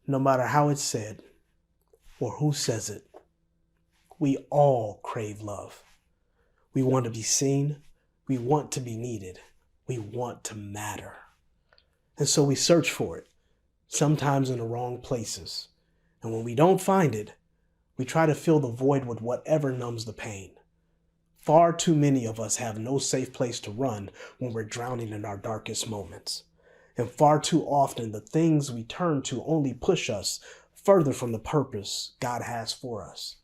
no matter how it's said or who says it. We all crave love. We want to be seen. We want to be needed. We want to matter. And so we search for it, sometimes in the wrong places. And when we don't find it, we try to fill the void with whatever numbs the pain. Far too many of us have no safe place to run when we're drowning in our darkest moments. And far too often, the things we turn to only push us further from the purpose God has for us.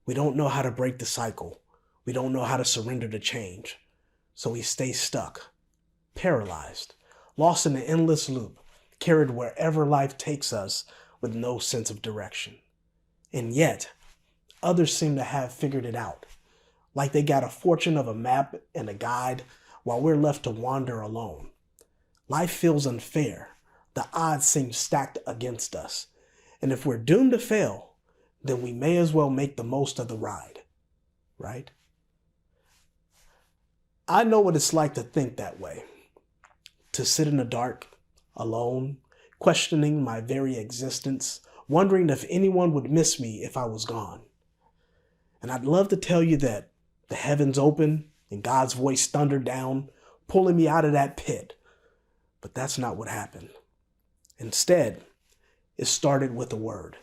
We don't know how to break the cycle. We don't know how to surrender to change. So we stay stuck, paralyzed, lost in an endless loop, carried wherever life takes us with no sense of direction. And yet, others seem to have figured it out, like they got a fortune of a map and a guide while we're left to wander alone. Life feels unfair. The odds seem stacked against us. And if we're doomed to fail, then we may as well make the most of the ride, right? I know what it's like to think that way, to sit in the dark, alone, questioning my very existence, wondering if anyone would miss me if I was gone. And I'd love to tell you that the heavens opened and God's voice thundered down, pulling me out of that pit. But that's not what happened. Instead, it started with a word.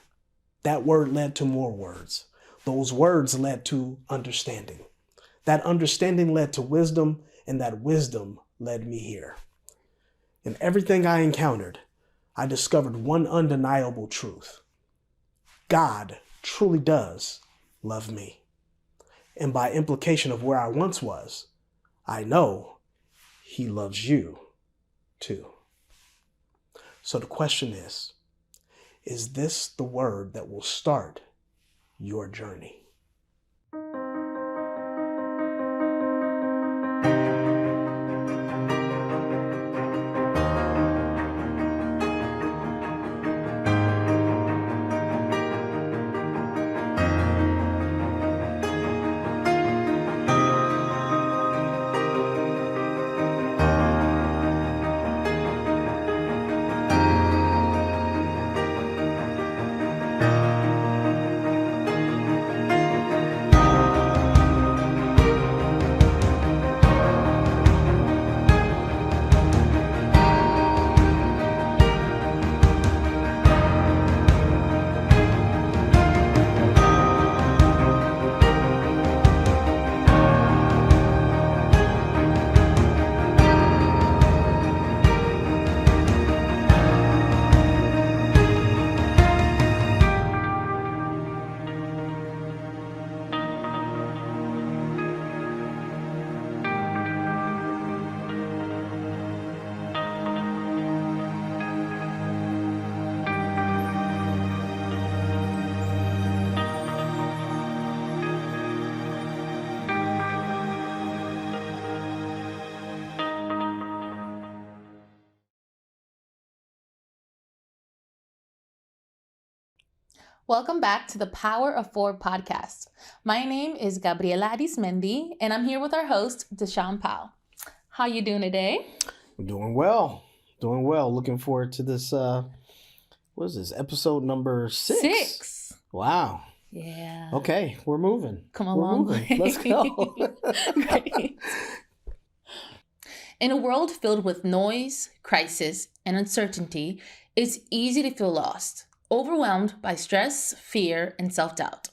That word led to more words. Those words led to understanding. That understanding led to wisdom, and that wisdom led me here. In everything I encountered, I discovered one undeniable truth. God truly does love me. And by implication of where I once was, I know He loves you too. So the question is this the word that will start your journey? Welcome back to the Power of F4R Podcast. My name is Gabriela Arismendi, and I'm here with our host, Deshaun Powell. How you doing today? I'm doing well. Looking forward to this, what is this, episode number 6? Wow. Yeah. Okay, we're moving. Come along. Let's go. Great. In a world filled with noise, crisis, and uncertainty, it's easy to feel lost, overwhelmed by stress, fear, and self-doubt.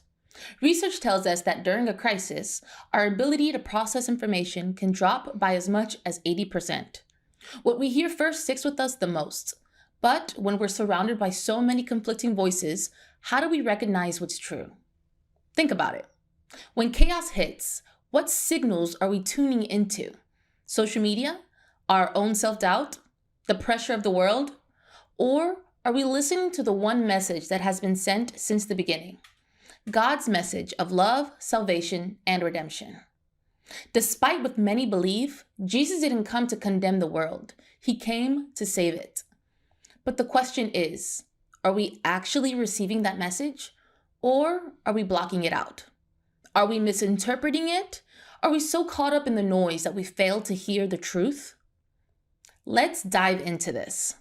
Research tells us that during a crisis, our ability to process information can drop by as much as 80%. What we hear first sticks with us the most. But when we're surrounded by so many conflicting voices, how do we recognize what's true? Think about it. When chaos hits, what signals are we tuning into? Social media? Our own self-doubt? The pressure of the world? Or are we listening to the one message that has been sent since the beginning? God's message of love, salvation, and redemption. Despite what many believe, Jesus didn't come to condemn the world. He came to save it. But the question is, are we actually receiving that message? Or are we blocking it out? Are we misinterpreting it? Are we so caught up in the noise that we fail to hear the truth? Let's dive into this.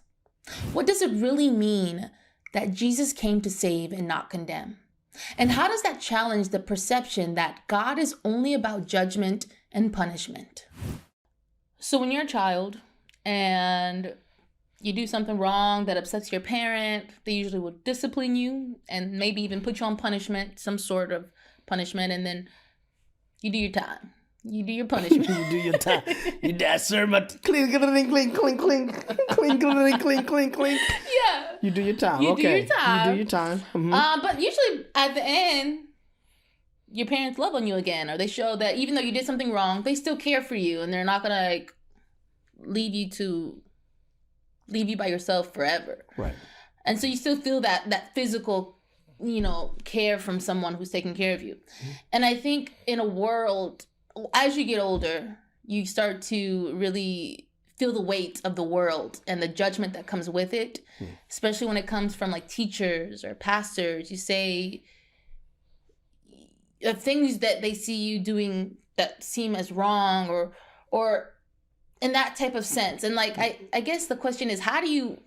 What does it really mean, that Jesus came to save and not condemn? And how does that challenge the perception that God is only about judgment and punishment? So when you're a child and you do something wrong that upsets your parent, they usually will discipline you and maybe even put you on punishment, some sort of punishment, and then you do your time. You do your punishment. You do your time. Your dad served my clink, clink, clink, clink, clink, clink, clink, clink, clink, clink. Yeah. You do your time. You do your time. You do your time. But usually at the end, your parents love on you again, or they show that even though you did something wrong, they still care for you, and they're not gonna like leave you by yourself forever. Right. And so you still feel that physical, care from someone who's taking care of you. And I think in a world, as you get older, you start to really feel the weight of the world and the judgment that comes with it, especially when it comes from like teachers or pastors. You say things that they see you doing that seem as wrong or in that type of sense. And like, I guess the question is, how do you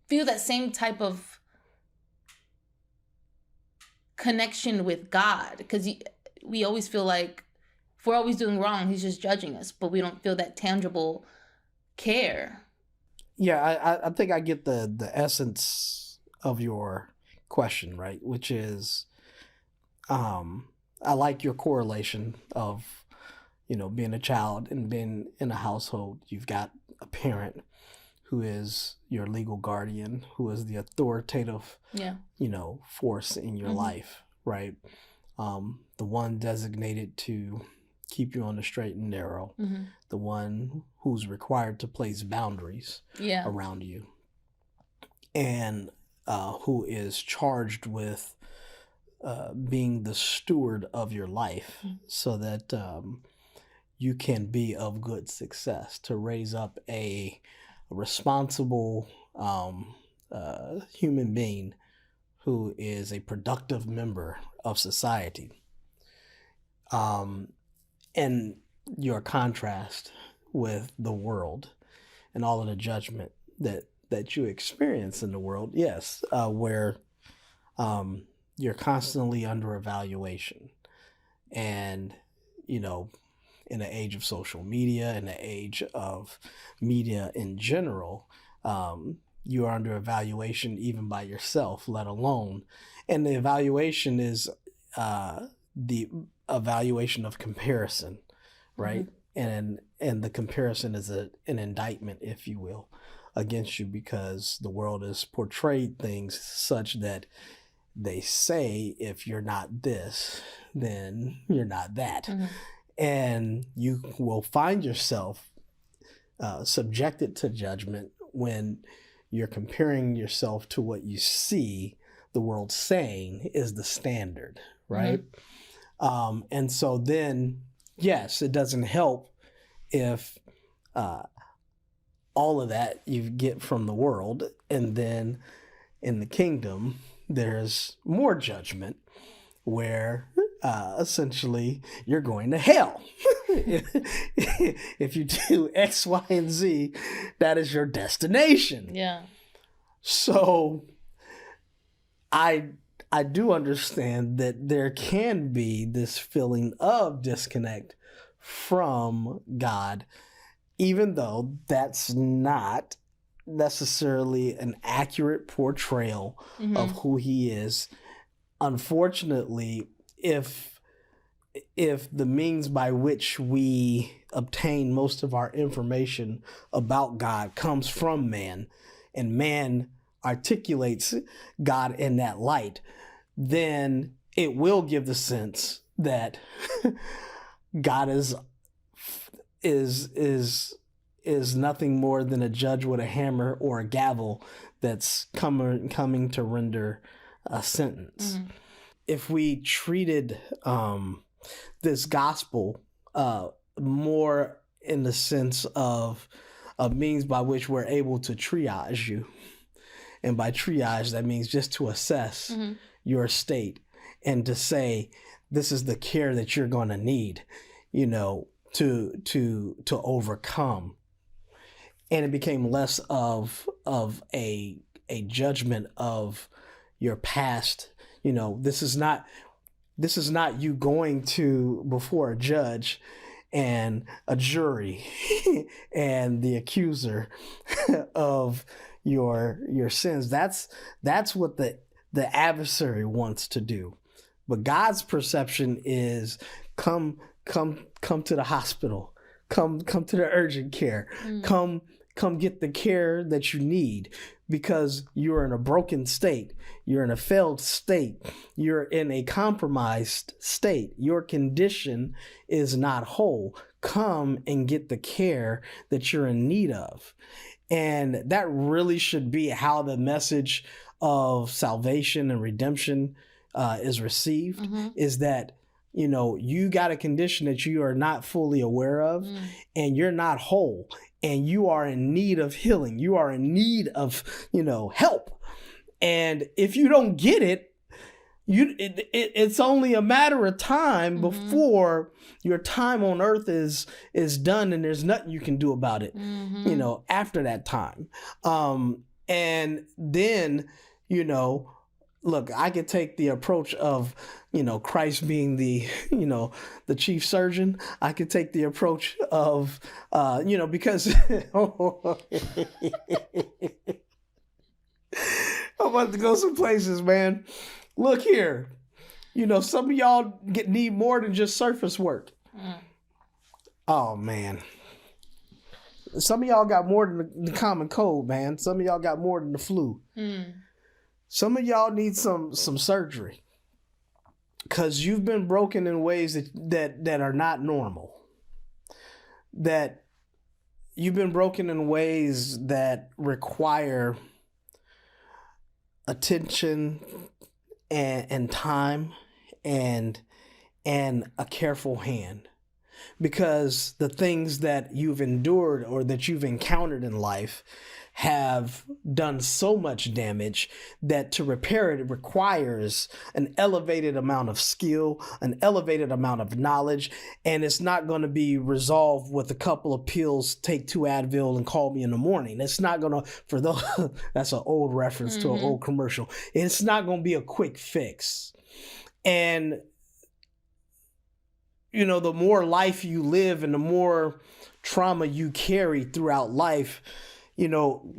feel that same type of connection with God? Because we always feel like if we're always doing wrong, he's just judging us, but we don't feel that tangible care. Yeah, I think I get the essence of your question, right? Which is, I like your correlation of, being a child and being in a household. You've got a parent who is your legal guardian, who is the authoritative, force in your life, right? The one designated to keep you on the straight and narrow, the one who's required to place boundaries around you, and who is charged with being the steward of your life so that you can be of good success, to raise up a responsible human being who is a productive member of society. And your contrast with the world and all of the judgment that you experience in the world, yes, where you're constantly under evaluation. And, in the age of social media, in the age of media in general, you are under evaluation even by yourself, let alone. And the evaluation is the evaluation of comparison, right? And the comparison is an indictment, if you will, against you, because the world has portrayed things such that they say if you're not this, then you're not that. And you will find yourself subjected to judgment when you're comparing yourself to what you see the world saying is the standard, right? And so then, yes, it doesn't help if all of that you get from the world, and then in the kingdom, there's more judgment where essentially you're going to hell. If you do X, Y, and Z, that is your destination. Yeah. So I do understand that there can be this feeling of disconnect from God, even though that's not necessarily an accurate portrayal of who he is. Unfortunately, if the means by which we obtain most of our information about God comes from man, and man articulates God in that light, then it will give the sense that God is nothing more than a judge with a hammer or a gavel that's coming to render a sentence. If we treated this gospel more in the sense of a means by which we're able to triage you, and by triage that means just to assess your state and to say this is the care that you're going to need, to overcome. And it became less of a a judgment of your past. This is not you going to before a judge and a jury and the accuser of your sins. That's what the adversary wants to do. But God's perception is come to the hospital, come to the urgent care, come get the care that you need, because you're in a broken state, you're in a failed state, you're in a compromised state, your condition is not whole. Come and get the care that you're in need of. And that really should be how the message of salvation and redemption is received, is that, you got a condition that you are not fully aware of, and you're not whole, and you are in need of healing. You are in need of, help. And if you don't get it, it's only a matter of time before your time on earth is done, and there's nothing you can do about it, after that time. And then, look, I could take the approach of, Christ being the chief surgeon. I could take the approach of, because I'm about to go some places, man. Look here, some of y'all need more than just surface work. Oh, man. Some of y'all got more than the common cold, man. Some of y'all got more than the flu. Some of y'all need some surgery, because you've been broken in ways that are not normal. That you've been broken in ways that require attention and time and a careful hand. Because the things that you've endured or that you've encountered in life have done so much damage that to repair it requires an elevated amount of skill, an elevated amount of knowledge, and it's not going to be resolved with a couple of pills, take 2 Advil and call me in the morning. It's not going to, for those, that's an old reference to an old commercial. It's not going to be a quick fix. And the more life you live and the more trauma you carry throughout life,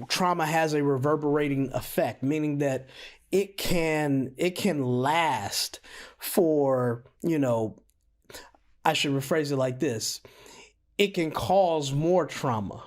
trauma has a reverberating effect, meaning that it can last for, I should rephrase it like this. It can cause more trauma.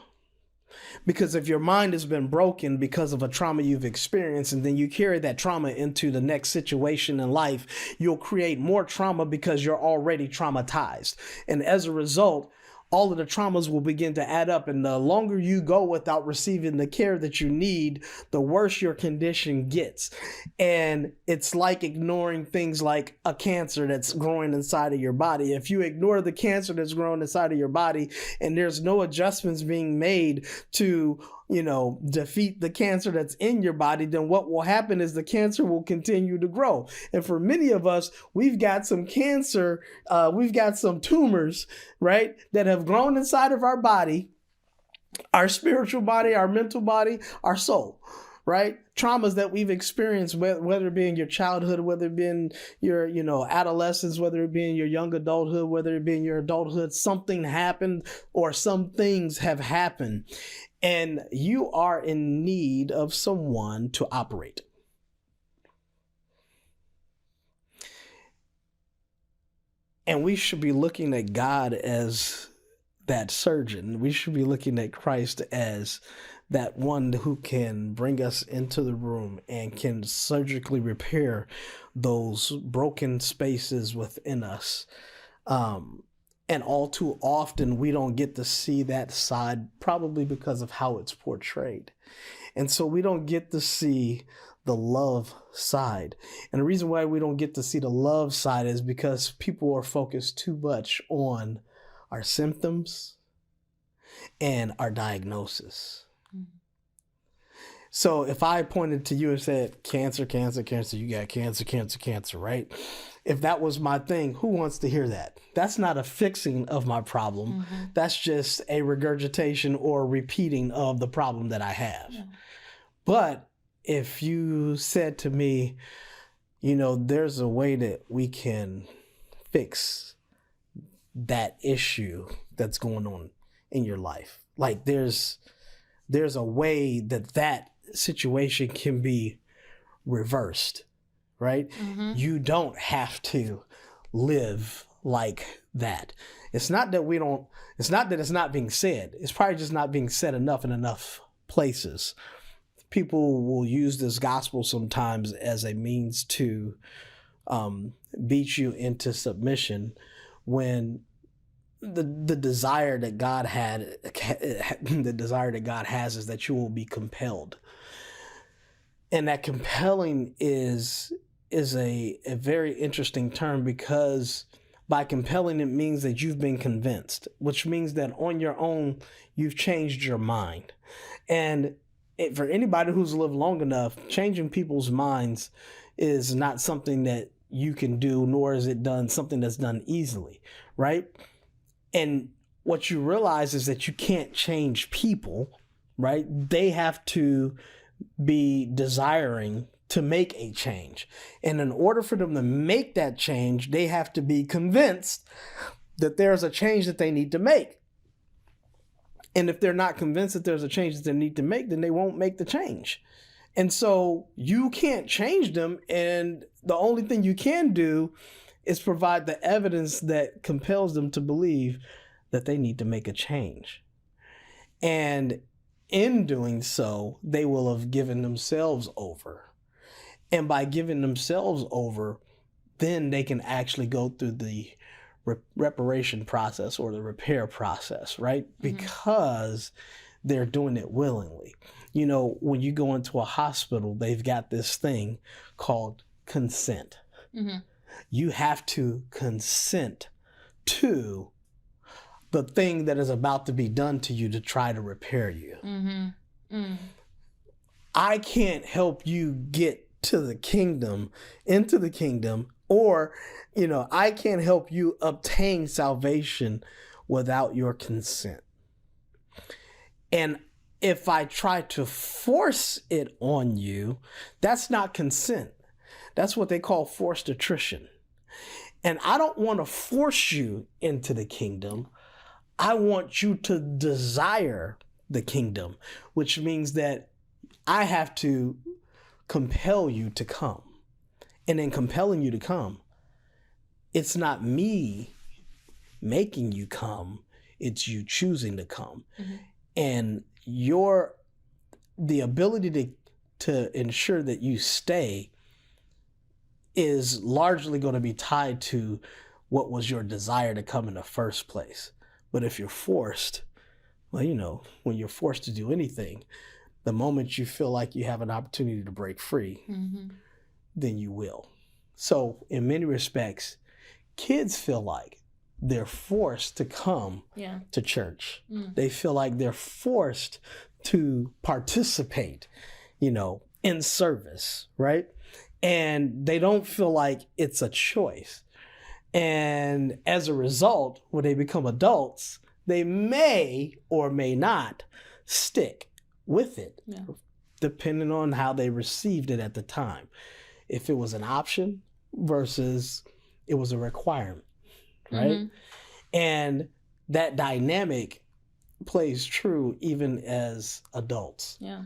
Because if your mind has been broken because of a trauma you've experienced, and then you carry that trauma into the next situation in life, you'll create more trauma because you're already traumatized. And as a result, all of the traumas will begin to add up. And the longer you go without receiving the care that you need, the worse your condition gets. And it's like ignoring things like a cancer that's growing inside of your body. If you ignore the cancer that's growing inside of your body and there's no adjustments being made to defeat the cancer that's in your body, then what will happen is the cancer will continue to grow. And for many of us, we've got some cancer, we've got some tumors, right, that have grown inside of our body, our spiritual body, our mental body, our soul, right? Traumas that we've experienced, whether it be in your childhood, whether it be in your, adolescence, whether it be in your young adulthood, whether it be in your adulthood, something happened or some things have happened. And you are in need of someone to operate. And we should be looking at God as that surgeon. We should be looking at Christ as that one who can bring us into the room and can surgically repair those broken spaces within us. And all too often, we don't get to see that side, probably because of how it's portrayed. And so we don't get to see the love side. And the reason why we don't get to see the love side is because people are focused too much on our symptoms and our diagnosis. So if I pointed to you and said, cancer, cancer, cancer, you got cancer, cancer, cancer, right? If that was my thing, who wants to hear that? That's not a fixing of my problem. That's just a regurgitation or repeating of the problem that I have. But if you said to me, you know, there's a way that we can fix that issue that's going on in your life. Like there's a way that situation can be reversed, right? Mm-hmm. You don't have to live like that. It's not that it's not being said. It's probably just not being said enough in enough places. People will use this gospel sometimes as a means to beat you into submission when the desire that God has is that you will be compelled. And that compelling is a very interesting term, because by compelling, it means that you've been convinced, which means that on your own, you've changed your mind. And for anybody who's lived long enough, changing people's minds is not something that you can do, nor is it something that's done easily, right? And what you realize is that you can't change people, right? They have to be desiring to make a change. And in order for them to make that change, they have to be convinced that there's a change that they need to make. And if they're not convinced that there's a change that they need to make, then they won't make the change. And so you can't change them. And the only thing you can do is provide the evidence that compels them to believe that they need to make a change. And in doing so, they will have given themselves over. And by giving themselves over, then they can actually go through the reparation process or the repair process, right? Mm-hmm. Because they're doing it willingly. You know, when you go into a hospital, they've got this thing called consent. Mm-hmm. You have to consent to the thing that is about to be done to you to try to repair you. Mm-hmm. Mm. I can't help you get to the kingdom, into the kingdom, or, you know, I can't help you obtain salvation without your consent. And if I try to force it on you, that's not consent. That's what they call forced attrition. And I don't want to force you into the kingdom. I want you to desire the kingdom, which means that I have to compel you to come. And in compelling you to come, it's not me making you come, it's you choosing to come. Mm-hmm. And the ability to ensure that you stay is largely going to be tied to what was your desire to come in the first place. But if you're forced, well, you know, when you're forced to do anything, the moment you feel like you have an opportunity to break free, mm-hmm. then you will. So in many respects, kids feel like they're forced to come to church. Mm. They feel like they're forced to participate, you know, in service, right? And they don't feel like it's a choice. And as a result, when they become adults, they may or may not stick with it, depending on how they received it at the time. If it was an option versus it was a requirement, right? Mm-hmm. And that dynamic plays true even as adults. Yeah.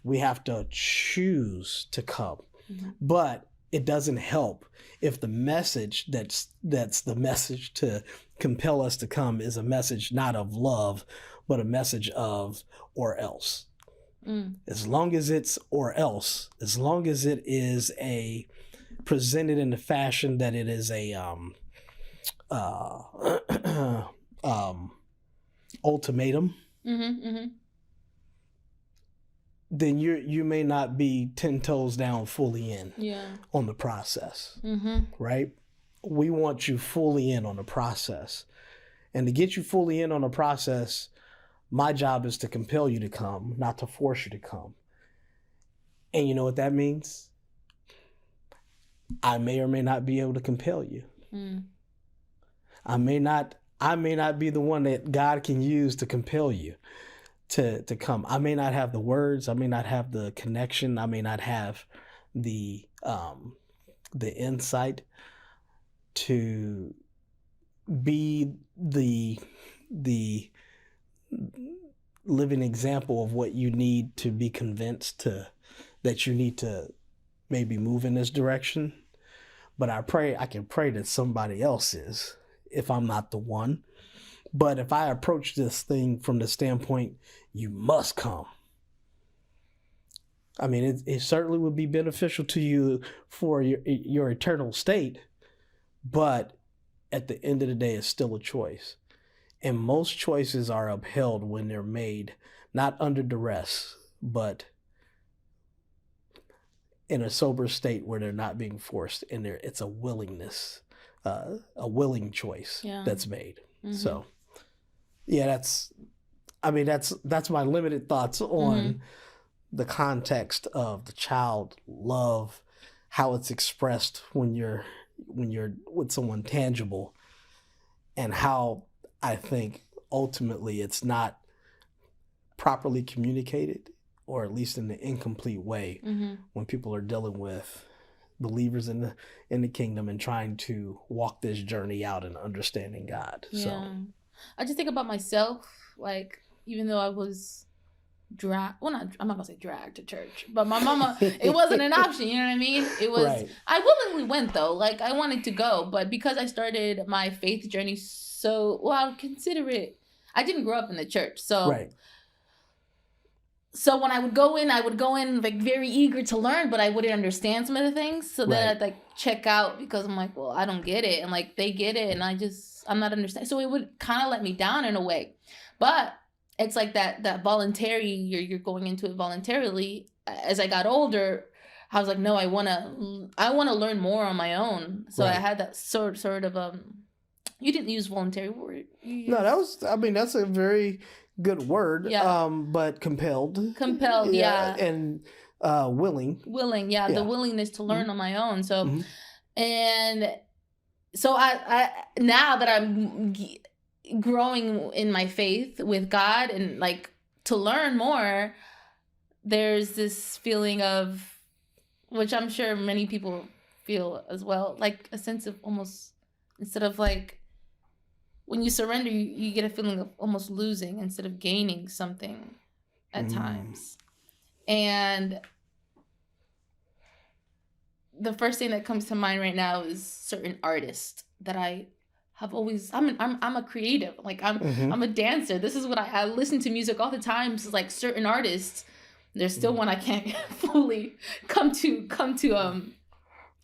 We have to choose to come. Mm-hmm. But it doesn't help if the message that's the message to compel us to come is a message not of love, but a message of or else. Mm. As long as it's or else, as long as it is presented in the fashion that it is a ultimatum, mm-hmm, mm-hmm. then you may not be 10 toes down fully in on the process, mm-hmm. right? We want you fully in on the process. And to get you fully in on the process, my job is to compel you to come, not to force you to come. And you know what that means? I may or may not be able to compel you. Mm. I may not be the one that God can use to compel you. to come. I may not have the words, I may not have the connection, I may not have the insight to be the living example of what you need to be convinced that you need to maybe move in this direction. But I can pray that somebody else is, if I'm not the one. But if I approach this thing from the standpoint, you must come. I mean, it certainly would be beneficial to you for your eternal state, but at the end of the day, it's still a choice. And most choices are upheld when they're made, not under duress, but in a sober state where they're not being forced, and it's a willingness, a willing choice that's made. Mm-hmm. So, yeah, that's my limited thoughts on the context of the child love, how it's expressed when you're with someone tangible, and how I think ultimately it's not properly communicated, or at least in an incomplete way, when people are dealing with believers in the kingdom and trying to walk this journey out and understanding God. Yeah. So I just think about myself, like, even though I was I'm not gonna say dragged to church, but my mama, it wasn't an option, you know what I mean? It was, right. I willingly went though, like I wanted to go, but because I started my faith journey I would consider it, I didn't grow up in the church, so right. So when I would go in like very eager to learn, but I wouldn't understand some of the things. So then I'd like check out because I'm like, well, I don't get it. And like they get it and I'm not understanding. So it would kind of let me down in a way. But it's like that voluntary, you're going into it voluntarily. As I got older, I was like, no, I want to learn more on my own. So I had that sort of you didn't use voluntary word. No, that's a very good word. Yeah. But compelled. Yeah. And willing. Yeah. The willingness to learn on my own. So, and so I now that I'm growing in my faith with God and like to learn more, there's this feeling of, which I'm sure many people feel as well, like a sense of almost, instead of like, when you surrender, you get a feeling of almost losing instead of gaining something at times. And the first thing that comes to mind right now is certain artists that I have always, I'm a creative, like I'm a dancer. This is what I listen to music all the time. So like certain artists, there's still one I can't fully come to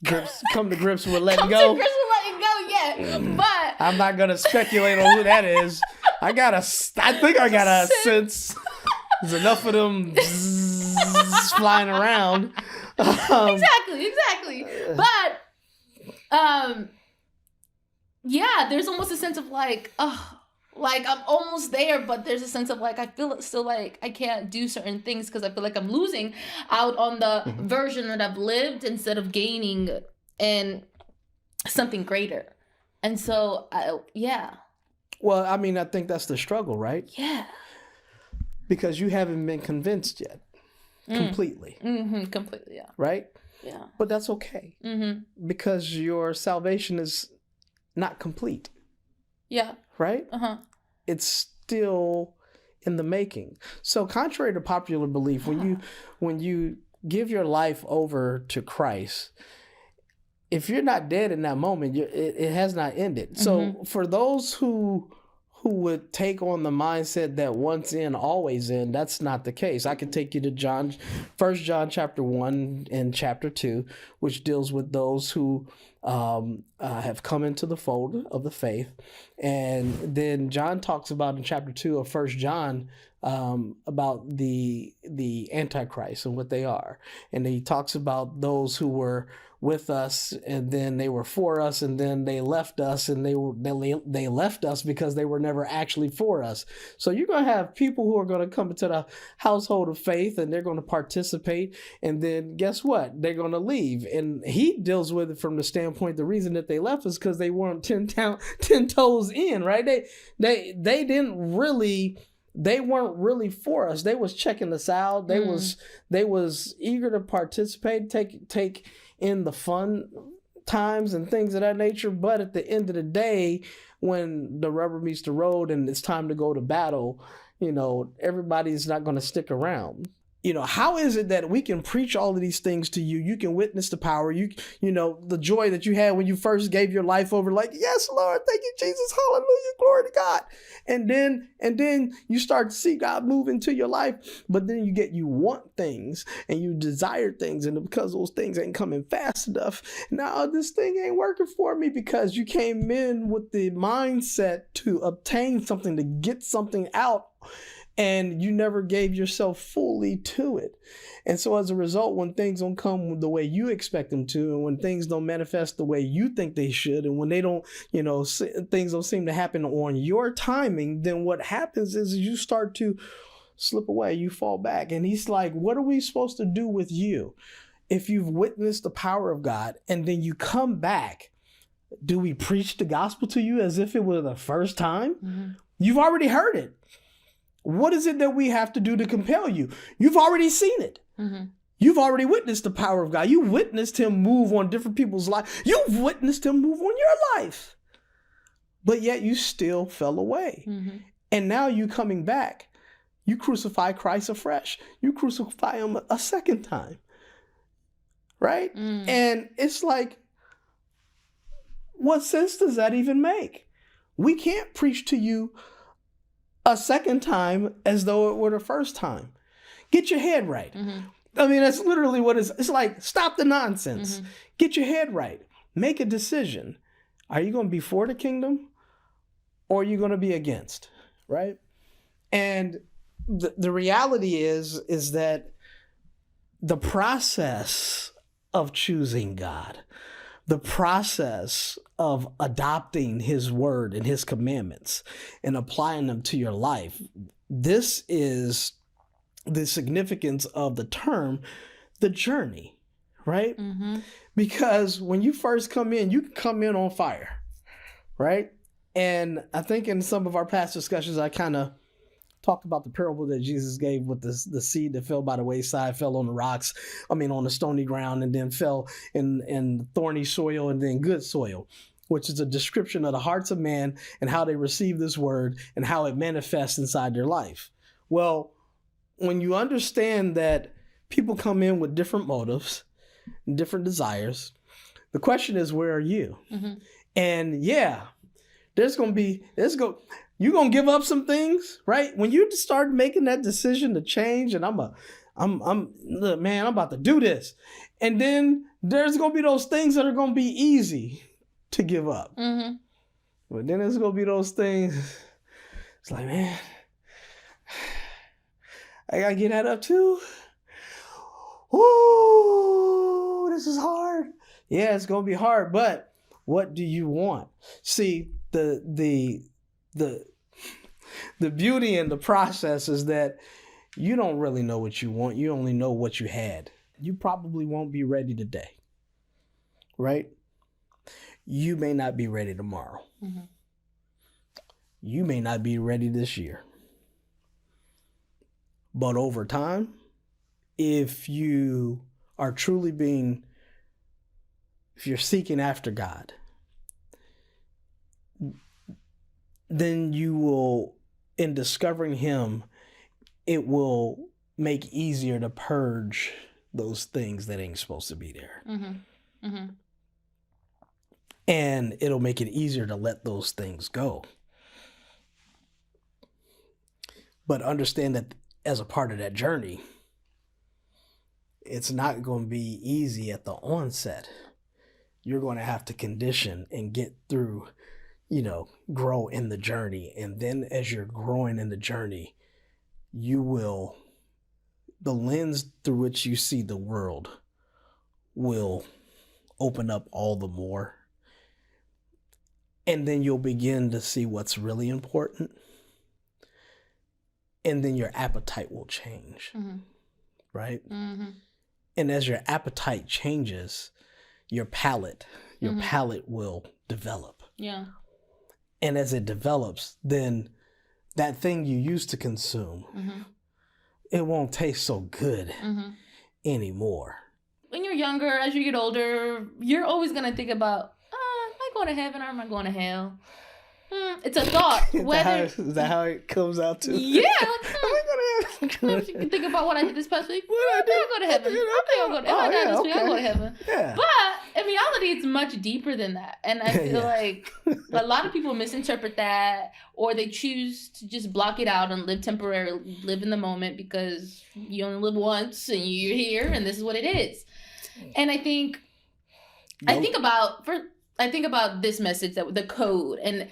grips with letting go. But I'm not gonna speculate on who that is. I think I got a sense. There's enough of them flying around. Exactly. But yeah, there's almost a sense of like, like I'm almost there, but there's a sense of like I feel still like I can't do certain things because I feel like I'm losing out on the version that I've lived instead of gaining and something greater. And so, yeah. Well, I mean, I think that's the struggle, right? Yeah. Because you haven't been convinced yet. Completely. Completely, yeah. Right? Yeah. But that's okay. Because your salvation is not complete. Yeah. Right? It's still in the making. So contrary to popular belief, when you give your life over to Christ, if you're not dead in that moment, it has not ended. So for those who would take on the mindset that once in, always in, that's not the case. I can take you to 1 John chapter 1 and chapter 2, which deals with those who have come into the fold of the faith. And then John talks about in chapter 2 of 1 John about the Antichrist and what they are. And he talks about those who were with us and then they were for us and then they left us and they left us because they were never actually for us. So you're going to have people who are going to come into the household of faith and they're going to participate, and then guess what? They're going to leave. And he deals with it from the standpoint, the reason that they left is because they weren't 10 toes in, right? They didn't really they weren't really for us. They was checking us out. They was eager to participate, take in the fun times and things of that nature. But at the end of the day, when the rubber meets the road and it's time to go to battle, everybody's not going to stick around. How is it that we can preach all of these things to you? You can witness the power, the joy that you had when you first gave your life over, like, yes, Lord, thank you, Jesus, hallelujah, glory to God. And then you start to see God move into your life, but then you want things and you desire things. And because those things ain't coming fast enough, now this thing ain't working for me, because you came in with the mindset to obtain something, to get something out, and you never gave yourself fully to it. And so as a result, when things don't come the way you expect them to, and when things don't manifest the way you think they should, and when they don't, things don't seem to happen on your timing, then what happens is you start to slip away, you fall back. And he's like, what are we supposed to do with you? If you've witnessed the power of God and then you come back, do we preach the gospel to you as if it were the first time? Mm-hmm. You've already heard it. What is it that we have to do to compel you? You've already seen it. Mm-hmm. You've already witnessed the power of God. You witnessed him move on different people's lives. You've witnessed him move on your life. But yet you still fell away. Mm-hmm. And now you coming back. You crucify Christ afresh. You crucify him a second time. Right? Mm. And it's like, what sense does that even make? We can't preach to you a second time as though it were the first time. Get your head right. Mm-hmm. I mean, that's literally what it's like. Stop the nonsense. Mm-hmm. Get your head right. Make a decision. Are you going to be for the kingdom, or are you going to be against? Right? And the reality is that the process of choosing God, the process of adopting his word and his commandments and applying them to your life, this is the significance of the term, the journey, right? Mm-hmm. Because when you first come in, you can come in on fire, right? And I think in some of our past discussions, I kind of talked about the parable that Jesus gave with the seed that fell by the wayside, fell on the stony ground, and then fell in thorny soil and then good soil, which is a description of the hearts of man and how they receive this word and how it manifests inside their life. Well, when you understand that people come in with different motives and different desires, the question is, where are you? Mm-hmm. And yeah, you're going to give up some things, right? When you start making that decision to change, and I'm about to do this. And then there's going to be those things that are going to be easy to give up. Mm-hmm. But then there's going to be those things. It's like, man, I got to get that up too. Ooh, this is hard. Yeah, it's going to be hard, but what do you want? See, the beauty in the process is that you don't really know what you want. You only know what you had. You probably won't be ready today, right? You may not be ready tomorrow. Mm-hmm. You may not be ready this year. But over time, if you are truly if you're seeking after God, then you will, in discovering him, it will make easier to purge those things that ain't supposed to be there. Mm-hmm. Mm-hmm. And it'll make it easier to let those things go. But understand that as a part of that journey, it's not going to be easy at the onset. You're going to have to condition and get through, grow in the journey. And then as you're growing in the journey, the lens through which you see the world will open up all the more. And then you'll begin to see what's really important. And then your appetite will change, mm-hmm. right? Mm-hmm. And as your appetite changes, your palate will develop. Yeah. And as it develops, then that thing you used to consume, it won't taste so good anymore. When you're younger, as you get older, you're always going to think about, am I going to heaven or am I going to hell? It's a thought. Is that how it comes out to? Yeah. Am I going to You can think about what I did this past week. What I did? I'll go to heaven. I think I'll go to heaven. If I die this week, I'll go to heaven. Yeah. But in reality, it's much deeper than that. And I feel like a lot of people misinterpret that, or they choose to just block it out and live temporarily, live in the moment, because you only live once and you're here and this is what it is. And I think about this message, that the code, and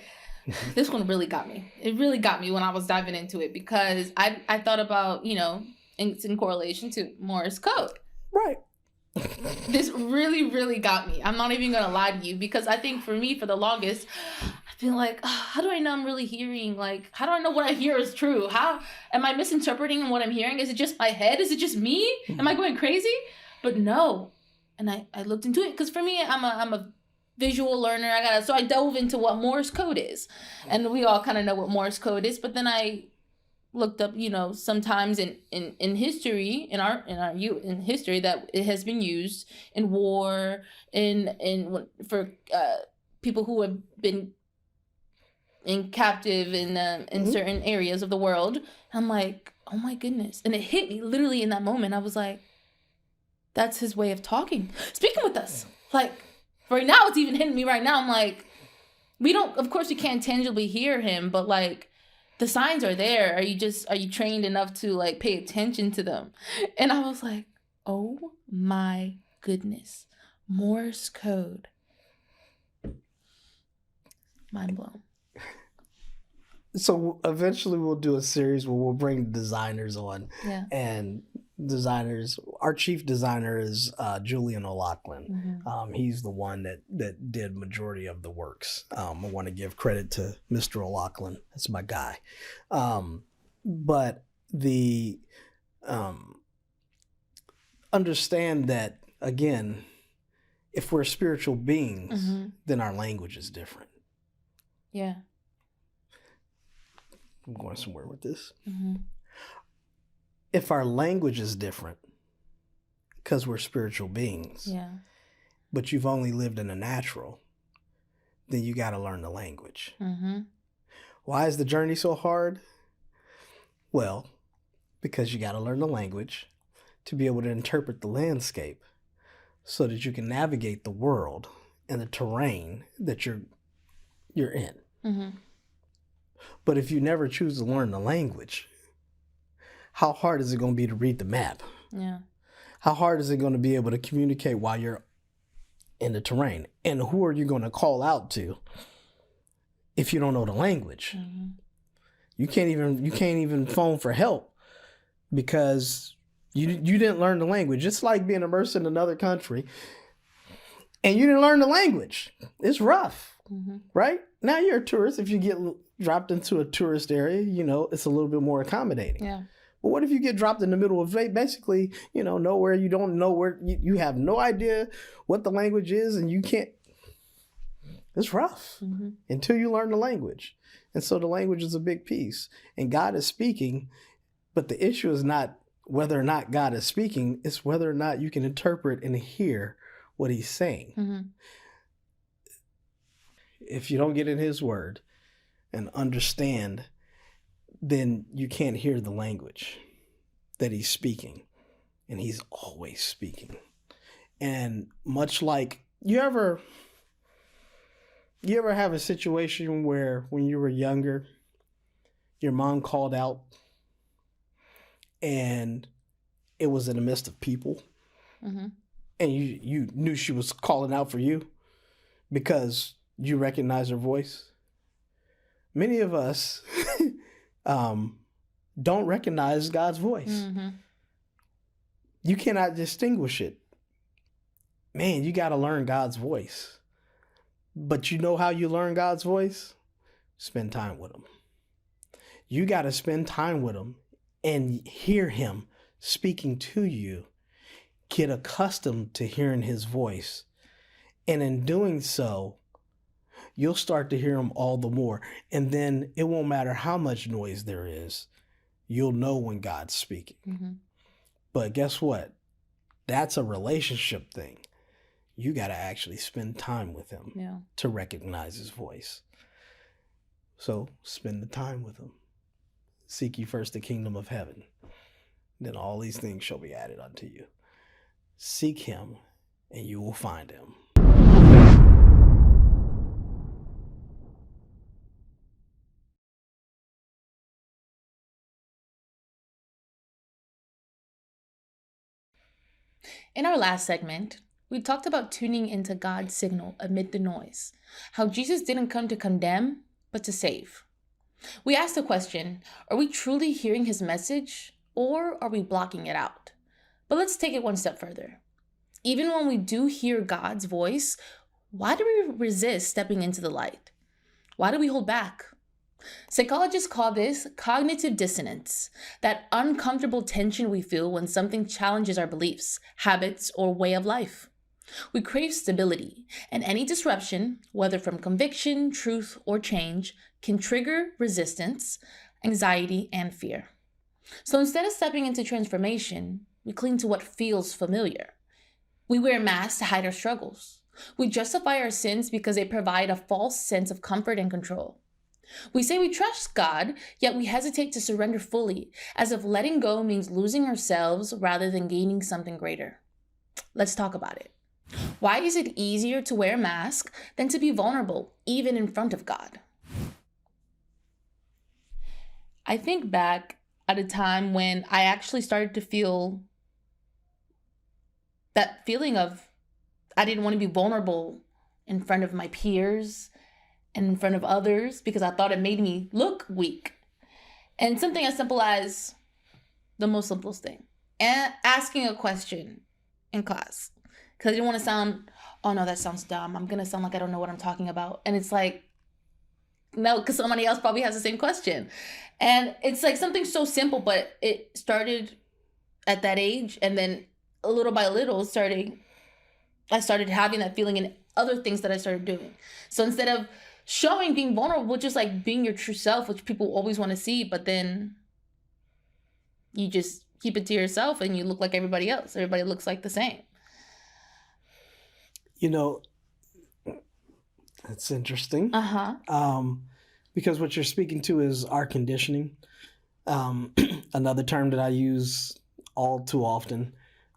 this one really got me. It really got me when I was diving into it, because I thought about, it's in correlation to Morse code. Right. This really, really got me. I'm not even going to lie to you, because I think for me, for the longest, I've been like, how do I know I'm really hearing? Like, how do I know what I hear is true? How am I misinterpreting what I'm hearing? Is it just my head? Is it just me? Am I going crazy? But no. And I looked into it, because for me, I'm a visual learner. So I dove into what Morse code is, and we all kind of know what Morse code is. But then I looked up, sometimes in history, in history, that it has been used in war, for people who have been in captive in certain areas of the world. I'm like, oh my goodness, and it hit me literally in that moment. I was like, that's his way of speaking with us. Like, right now, it's even hitting me right now. I'm like, of course we can't tangibly hear him, but like, the signs are there. Are you trained enough to like pay attention to them? And I was like, oh my goodness. Morse code. Mind blown. So eventually we'll do a series where we'll bring designers on. Yeah. And designers, our chief designer is Julian O'Loughlin. He's the one that did majority of the works. I want to give credit to Mr. O'Loughlin. That's my guy. But the understand that, again, if we're spiritual beings, then our language is different. Yeah. I'm going somewhere with this. If our language is different, because we're spiritual beings, but you've only lived in the natural, then you got to learn the language. Why is the journey so hard? Well, because you got to learn the language to be able to interpret the landscape so that you can navigate the world and the terrain that you're in. But if you never choose to learn the language, how hard is it going to be to read the map? Yeah. How hard is it going to be able to communicate while you're in the terrain? And who are you going to call out to if you don't know the language? You can't even phone for help because you didn't learn the language. It's like being immersed in another country and you didn't learn the language. It's rough, right? Now you're a tourist. If you get dropped into a tourist area, it's a little bit more accommodating. Yeah. But what if you get dropped in the middle of basically, nowhere, you don't know where, you have no idea what the language is and you can't, it's rough until you learn the language. And so the language is a big piece and God is speaking, but the issue is not whether or not God is speaking, it's whether or not you can interpret and hear what he's saying. If you don't get in his word and understand, then you can't hear the language that he's speaking. And he's always speaking. And much like, you ever have a situation where when you were younger, your mom called out and it was in the midst of people and you knew she was calling out for you because you recognize her voice? Many of us don't recognize God's voice. You cannot distinguish it. Man, you got to learn God's voice. But you know how you learn God's voice? Spend time with him. You got to spend time with him and hear him speaking to you. Get accustomed to hearing his voice. And in doing so, you'll start to hear him all the more. And then it won't matter how much noise there is, you'll know when God's speaking. Mm-hmm. But guess what? That's a relationship thing. You got to actually spend time with him to recognize his voice. So spend the time with him. Seek ye first the kingdom of heaven. Then all these things shall be added unto you. Seek him and you will find him. In our last segment, we talked about tuning into God's signal amid the noise, how Jesus didn't come to condemn, but to save. We asked the question, are we truly hearing his message, or are we blocking it out? But let's take it one step further. Even when we do hear God's voice, why do we resist stepping into the light? Why do we hold back? Psychologists call this cognitive dissonance, that uncomfortable tension we feel when something challenges our beliefs, habits, or way of life. We crave stability, and any disruption, whether from conviction, truth, or change, can trigger resistance, anxiety, and fear. So instead of stepping into transformation, we cling to what feels familiar. We wear masks to hide our struggles. We justify our sins because they provide a false sense of comfort and control. We say we trust God, yet we hesitate to surrender fully, as if letting go means losing ourselves rather than gaining something greater. Let's talk about it. Why is it easier to wear a mask than to be vulnerable, even in front of God? I think back at a time when I actually started to feel that feeling of I didn't want to be vulnerable in front of my peers and in front of others because I thought it made me look weak. And something as simple as the most simplest thing, and asking a question in class because I didn't want to sound, oh no, that sounds dumb. I'm going to sound like I don't know what I'm talking about. And it's like, no, because somebody else probably has the same question. And it's like something so simple, but it started at that age. And then little by little, I started having that feeling in other things that I started doing. So instead of showing being vulnerable, just like being your true self, which people always want to see, but then you just keep it to yourself and you look like everybody else. Everybody looks like the same. You know, that's interesting. Because what you're speaking to is our conditioning. Another term that I use all too often.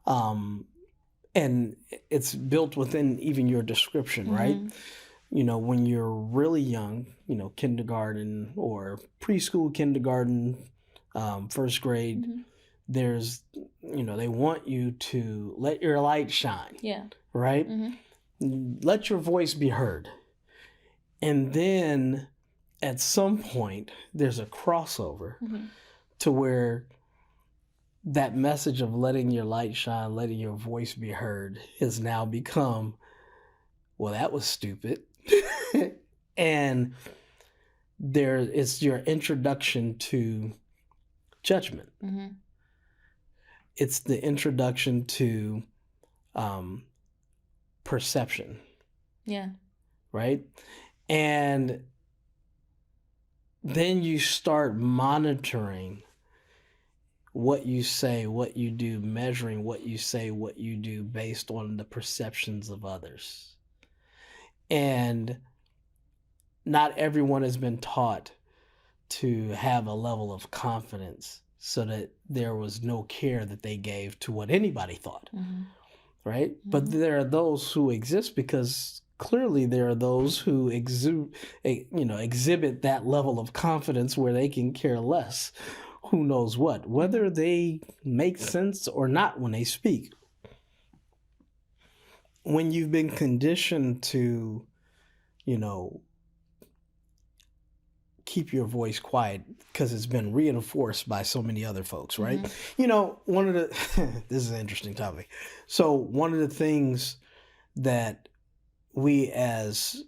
And it's built within even your description, right? You know, when you're really young, you know, kindergarten or preschool, kindergarten, first grade, there's, you know, they want you to let your light shine. Yeah. Right? Let your voice be heard. And then at some point, there's a crossover to where that message of letting your light shine, letting your voice be heard has now become, well, that was stupid. And it's your introduction to judgment. It's the introduction to perception. Yeah. Right? And then you start monitoring what you say, what you do, measuring what you say, what you do based on the perceptions of others. And not everyone has been taught to have a level of confidence so that there was no care that they gave to what anybody thought. Right? But there are those who exist because clearly there are those who exhibit that level of confidence where they can care less. Who knows what, whether they make sense or not when they speak. When you've been conditioned to, you know, keep your voice quiet because it's been reinforced by so many other folks, right? You know, this is an interesting topic. So one of the things that we as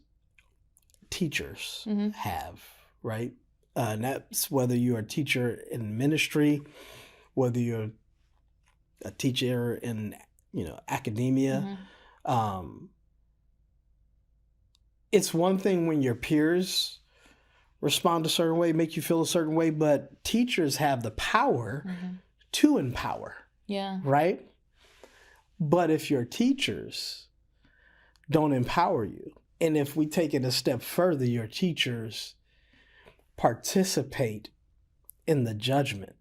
teachers have, right? And that's whether you're a teacher in ministry, whether you're a teacher in, you know, academia. it's one thing when your peers respond a certain way, make you feel a certain way, but teachers have the power to empower. Yeah. Right? But if your teachers don't empower you, and if we take it a step further, your teachers participate in the judgment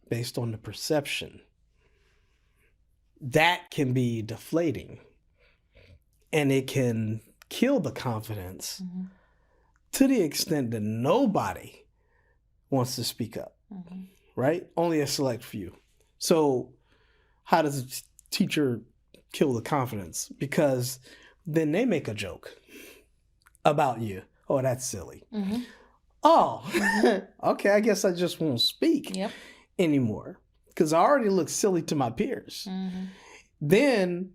based on the perception, that can be deflating, and it can kill the confidence to the extent that nobody wants to speak up, right? Only a select few. So how does a teacher kill the confidence? Because then they make a joke about you. Oh, that's silly. Oh, okay, I guess I just won't speak anymore because I already look silly to my peers. Then,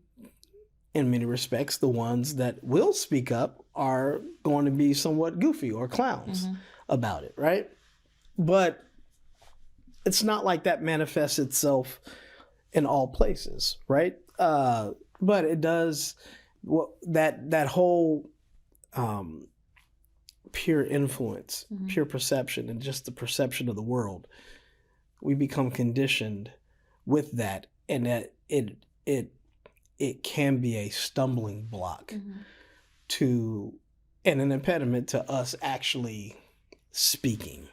in many respects, the ones that will speak up are going to be somewhat goofy or clowns about it, right? But it's not like that manifests itself in all places, right? But it does. That whole peer influence, peer perception, and just the perception of the world, we become conditioned with that, and that it can be a stumbling block to, and an impediment to us actually speaking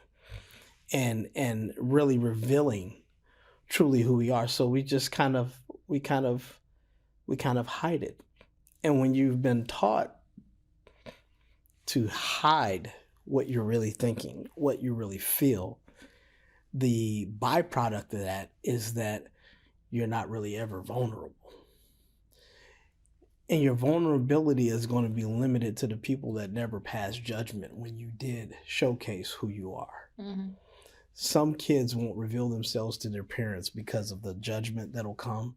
and really revealing truly who we are. So we just kind of hide it. And when you've been taught to hide what you're really thinking, what you really feel, the byproduct of that is that you're not really ever vulnerable. And your vulnerability is going to be limited to the people that never passed judgment when you did showcase who you are. Some kids won't reveal themselves to their parents because of the judgment that'll come,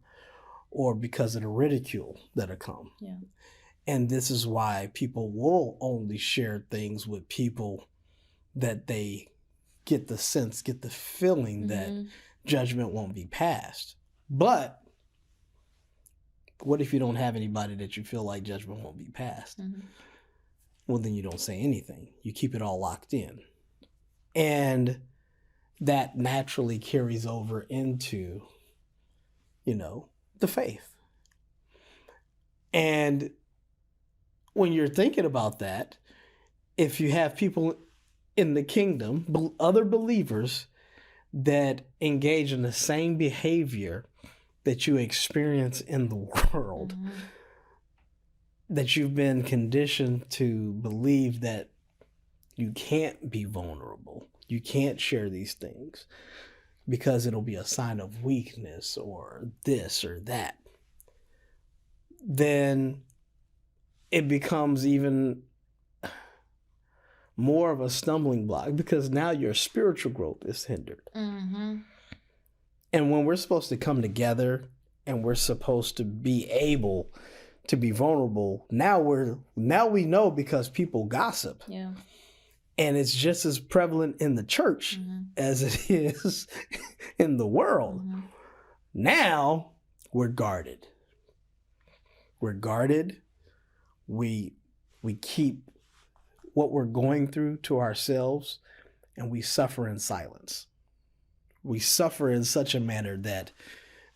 or because of the ridicule that'll come. And this is why people will only share things with people that they get the feeling that judgment won't be passed. But what if you don't have anybody that you feel like judgment won't be passed? Well, then you don't say anything. You keep it all locked in. And that naturally carries over into, the faith. And when you're thinking about that, if you have people in the kingdom, other believers that engage in the same behavior that you experience in the world, that you've been conditioned to believe that you can't be vulnerable, you can't share these things because it'll be a sign of weakness or this or that, then it becomes even more of a stumbling block, because now your spiritual growth is hindered. And when we're supposed to come together and we're supposed to be able to be vulnerable, now we know because people gossip. And it's just as prevalent in the church as it is in the world. Now we're guarded. We keep what we're going through to ourselves, and we suffer in silence. We suffer in such a manner that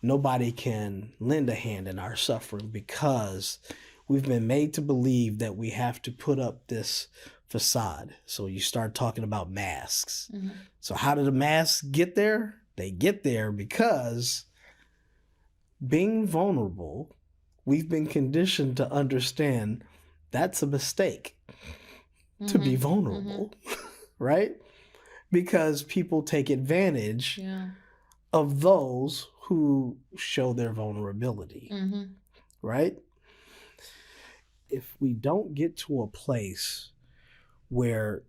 nobody can lend a hand in our suffering, because we've been made to believe that we have to put up this facade. So you start talking about masks. So how do the masks get there? They get there because being vulnerable, we've been conditioned to understand that's a mistake to be vulnerable, right? Because people take advantage of those who show their vulnerability, right? If we don't get to a place where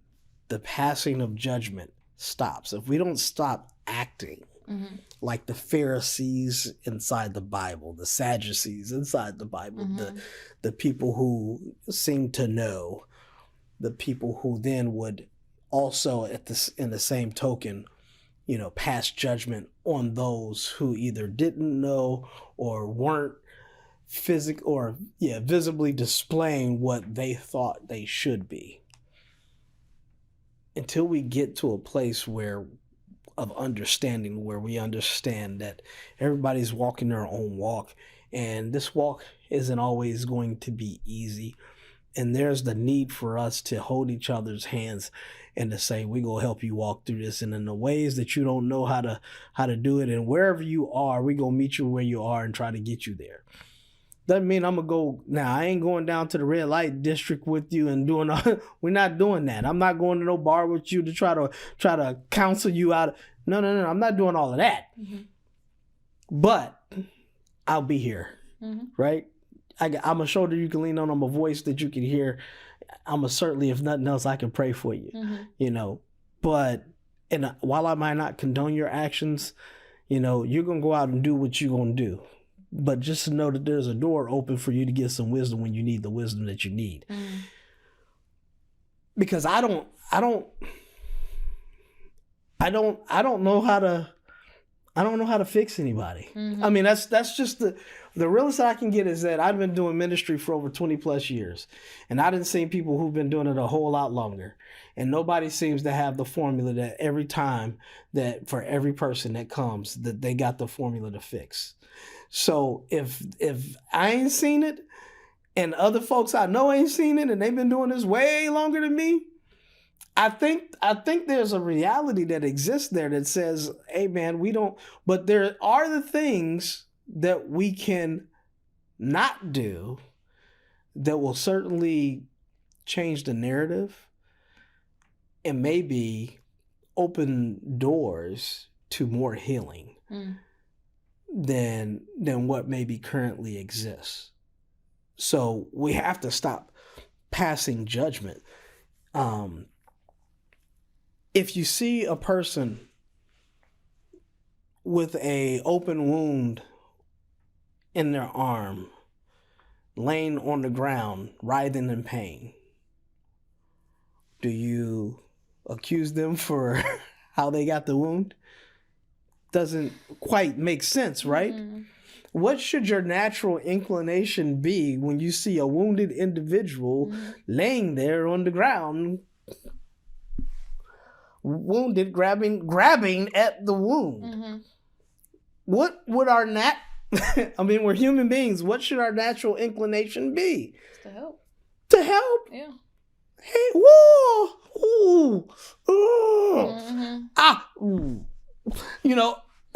the passing of judgment stops, if we don't stop acting like the Pharisees inside the Bible, the Sadducees inside the Bible, the people who seem to know, the people who then would also in the same token, pass judgment on those who either didn't know or weren't visibly displaying what they thought they should be. Until we get to a place of understanding, where we understand that everybody's walking their own walk, and this walk isn't always going to be easy. And there's the need for us to hold each other's hands and to say, we're going to help you walk through this. And in the ways that you don't know how to do it, and wherever you are, we're going to meet you where you are and try to get you there. Doesn't mean I'm going to go, now I ain't going down to the red light district with you and doing, we're not doing that. I'm not going to no bar with you to try to counsel you out. No. I'm not doing all of that. Mm-hmm. But I'll be here, right? I'm a shoulder you can lean on. I'm a voice that you can hear. I'm certainly, if nothing else, I can pray for you, But while I might not condone your actions, you're going to go out and do what you're going to do. But just to know that there's a door open for you to get some wisdom when you need the wisdom that you need. Because I don't know how to fix anybody. I mean, that's just the realest I can get is that I've been doing ministry for over 20 plus years, and I didn't see people who've been doing it a whole lot longer, and nobody seems to have the formula that every time that for every person that comes that they got the formula to fix. So if I ain't seen it, and other folks I know ain't seen it, and they've been doing this way longer than me, I think there's a reality that exists there that says, hey man, we don't, but there are the things that we can not do that will certainly change the narrative and maybe open doors to more healing than what maybe currently exists. So we have to stop passing judgment. If you see a person with a open wound in their arm, laying on the ground, writhing in pain, do you accuse them for how they got the wound? Doesn't quite make sense, right? What should your natural inclination be when you see a wounded individual laying there on the ground, wounded, grabbing at the wound? What would our I mean, we're human beings. What should our natural inclination be? To help. To help? Yeah. Hey, whoa, ooh, ooh, ooh.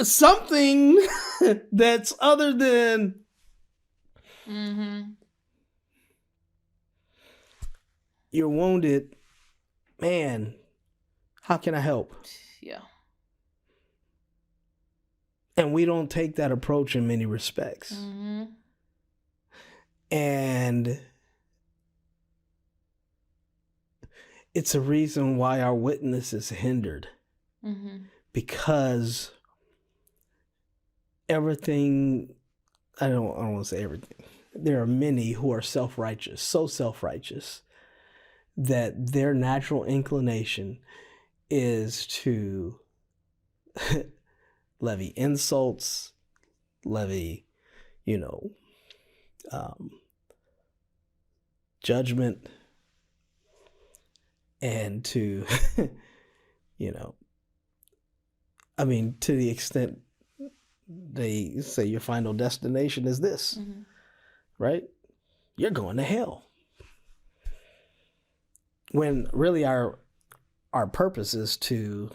Something that's other than you're wounded, man. How can I help? Yeah. And we don't take that approach in many respects. And it's a reason why our witness is hindered. Because everything, I don't want to say everything. There are many who are self-righteous, so self-righteous that their natural inclination is to levy insults, levy, judgment, and to, to the extent they say your final destination is this, right? You're going to hell. When really our purpose is to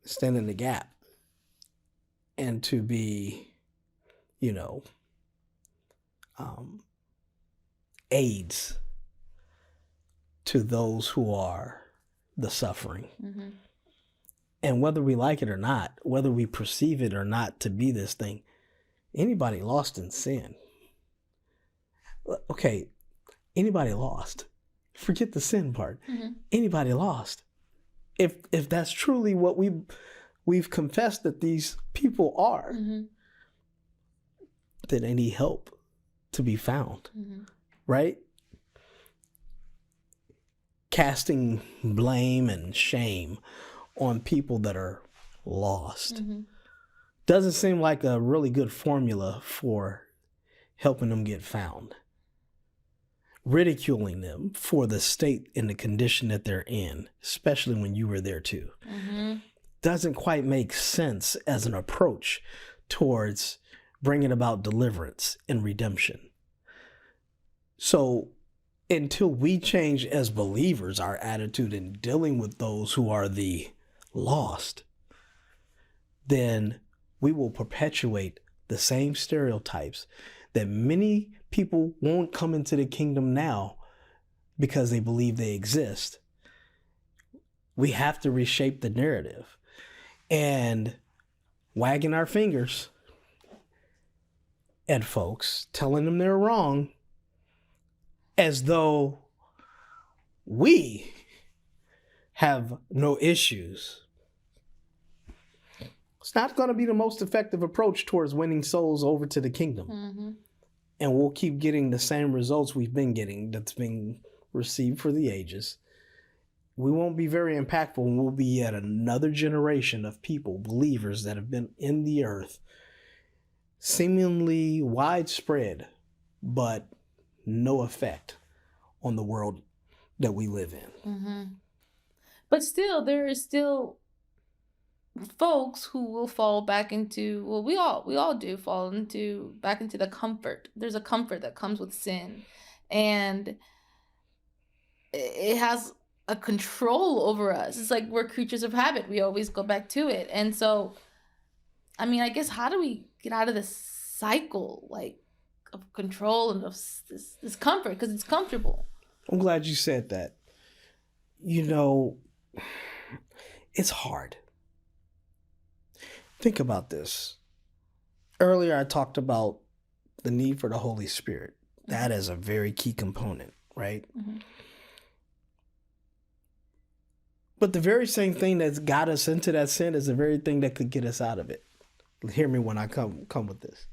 stand in the gap and to be, aids to those who are the suffering. And whether we like it or not, whether we perceive it or not to be this thing, anybody lost in sin. Okay, anybody lost. Forget the sin part. Anybody lost. If that's truly what we've confessed that these people are, then they need help to be found, right? Casting blame and shame on people that are lost doesn't seem like a really good formula for helping them get found, ridiculing them for the state and the condition that they're in, especially when you were there too. Doesn't quite make sense as an approach towards bringing about deliverance and redemption. So until we change as believers our attitude in dealing with those who are the lost, then we will perpetuate the same stereotypes that many people won't come into the kingdom now because they believe they exist. We have to reshape the narrative, and wagging our fingers at folks, telling them they're wrong, as though we have no issues. It's not going to be the most effective approach towards winning souls over to the kingdom. And we'll keep getting the same results we've been getting, that's been received for the ages. We won't be very impactful, and we'll be yet another generation of people, believers that have been in the earth, seemingly widespread, but no effect on the world that we live in. But still, there is still folks who will fall back into, well, we all do fall into back into the comfort. There's a comfort that comes with sin, and it has a control over us. It's like we're creatures of habit. We always go back to it. And so, I mean, I guess, how do we get out of this cycle, like, of control and of this comfort? Because it's comfortable. I'm glad you said that. You know, it's hard. Think about this. Earlier, I talked about the need for the Holy Spirit. That is a very key component, right? But the very same thing that's got us into that sin is the very thing that could get us out of it. Hear me when I come with this.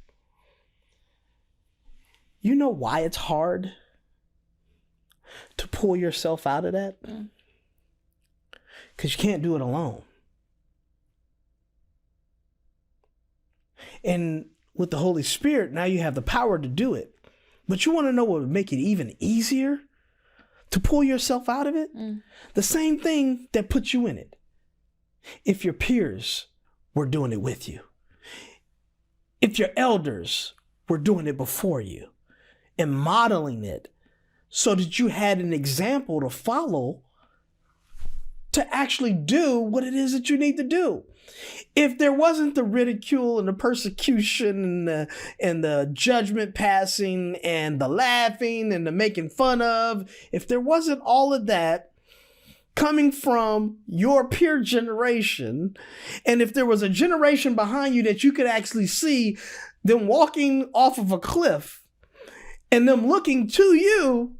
You know why it's hard to pull yourself out of that? Because you can't do it alone. And with the Holy Spirit, now you have the power to do it. But you want to know what would make it even easier to pull yourself out of it? The same thing that puts you in it. If your peers were doing it with you, if your elders were doing it before you and modeling it so that you had an example to follow to actually do what it is that you need to do. If there wasn't the ridicule and the persecution and the judgment passing and the laughing and the making fun of, if there wasn't all of that coming from your peer generation, and if there was a generation behind you that you could actually see them walking off of a cliff and them looking to you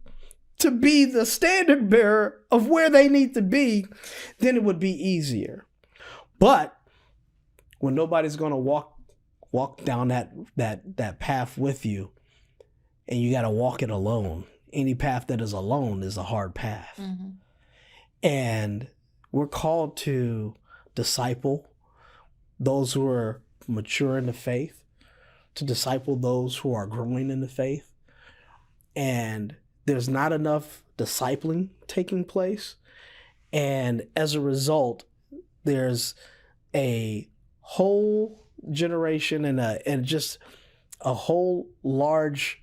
to be the standard bearer of where they need to be, then it would be easier. But when nobody's going to walk down that path with you, and you got to walk it alone. Any path that is alone is a hard path. And we're called to disciple those who are mature in the faith, to disciple those who are growing in the faith. And there's not enough discipling taking place. And as a result, there's a whole generation and just a whole large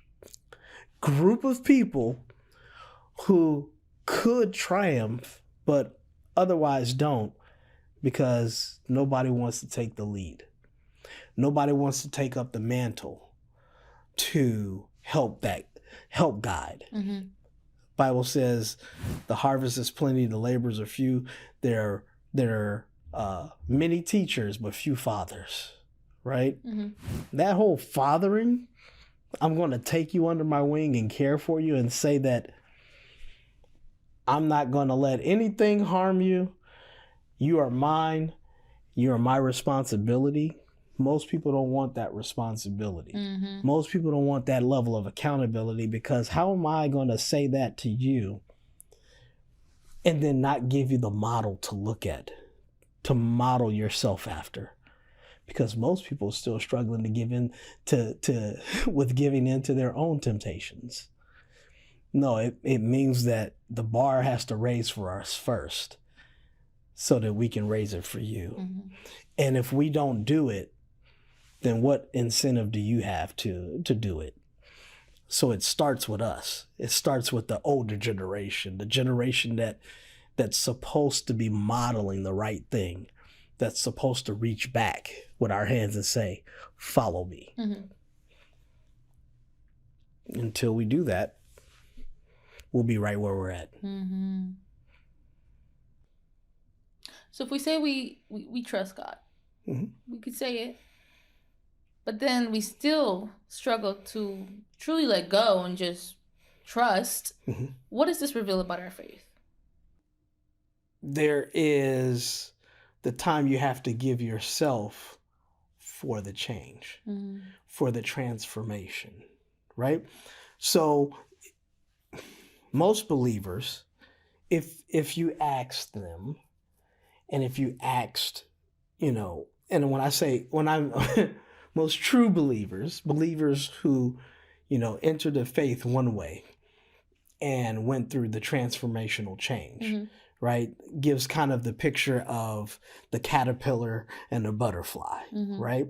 group of people who could triumph, but otherwise don't, because nobody wants to take the lead. Nobody wants to take up the mantle to help guide. Bible says the harvest is plenty, the laborers are few. There are many teachers, but few fathers, right? That whole fathering, I'm going to take you under my wing and care for you and say that I'm not going to let anything harm you. You are mine. You are my responsibility. Most people don't want that responsibility. Most people don't want that level of accountability, because how am I going to say that to you and then not give you the model to look at, to model yourself after? because most people are still struggling to give in to with giving in to their own temptations. No, it means that the bar has to raise for us first so that we can raise it for you. Mm-hmm. And if we don't do it, then what incentive do you have to do it? So it starts with us. It starts with the older generation, the generation that's supposed to be modeling the right thing, that's supposed to reach back with our hands and say, follow me. Mm-hmm. Until we do that, we'll be right where we're at. Mm-hmm. So if we say we trust God, Mm-hmm. we could say it, but then we still struggle to truly let go and just trust. Mm-hmm. What does this reveal about our faith? There is the time you have to give yourself for the change, Mm-hmm. for the transformation, right? So most believers, if you asked them, and if you asked, and when I'm most true believers who, entered the faith one way and went through the transformational change, Mm-hmm. right? Gives kind of the picture of the caterpillar and the butterfly, Mm-hmm. right?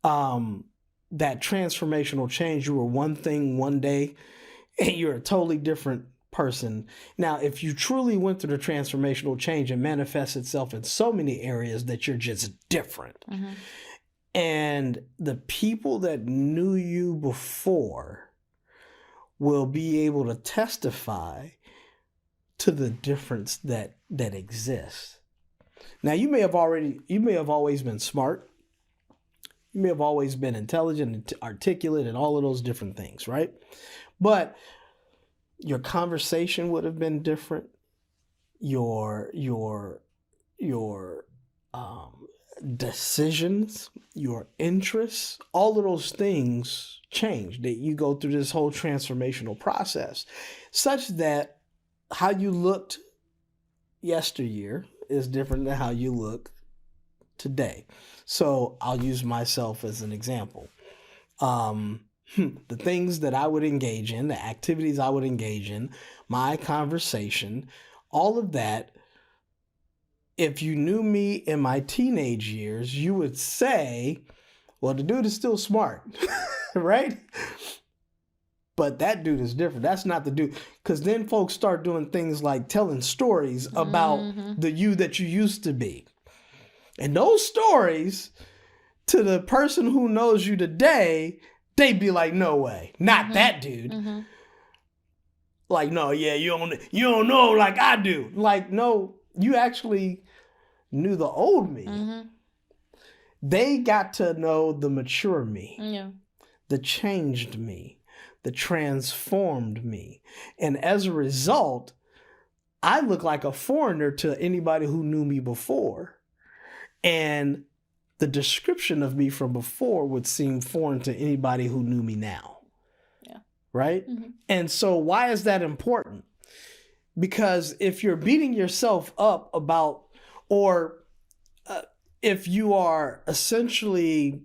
That transformational change, you were one thing one day and you're a totally different person. Now, if you truly went through the transformational change, it manifests itself in so many areas that you're just different. Mm-hmm. And the people that knew you before will be able to testify to the difference that exists. Now, you may have always been smart. You may have always been intelligent and articulate and all of those different things, right? But your conversation would have been different. Your decisions, your interests, all of those things change. That you go through this whole transformational process, such that how you looked yesteryear is different than how you look today. So I'll use myself as an example. The things that I would engage in, the activities I would engage in, my conversation, all of that, if you knew me in my teenage years, you would say, well, the dude is still smart, right? But that dude is different. That's not the dude. Because then folks start doing things like telling stories about Mm-hmm. the you that you used to be. And those stories, to the person who knows you today, they'd be like, no way, not Mm-hmm. that dude. Mm-hmm. Like, no, yeah, you don't know like I do. Like, no, you actually knew the old me. Mm-hmm. They got to know the mature me, Yeah. the changed me, the transformed me. And as a result, I look like a foreigner to anybody who knew me before. And the description of me from before would seem foreign to anybody who knew me now. Yeah. Right? Mm-hmm. And so why is that important? Because if you're beating yourself up about, or if you are essentially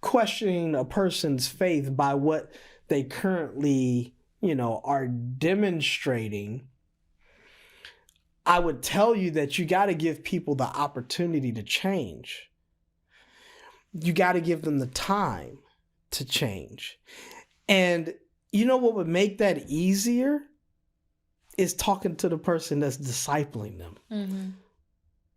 questioning a person's faith by what they currently, are demonstrating, I would tell you that you got to give people the opportunity to change. You got to give them the time to change. And you know what would make that easier is talking to the person that's discipling them. Mm-hmm.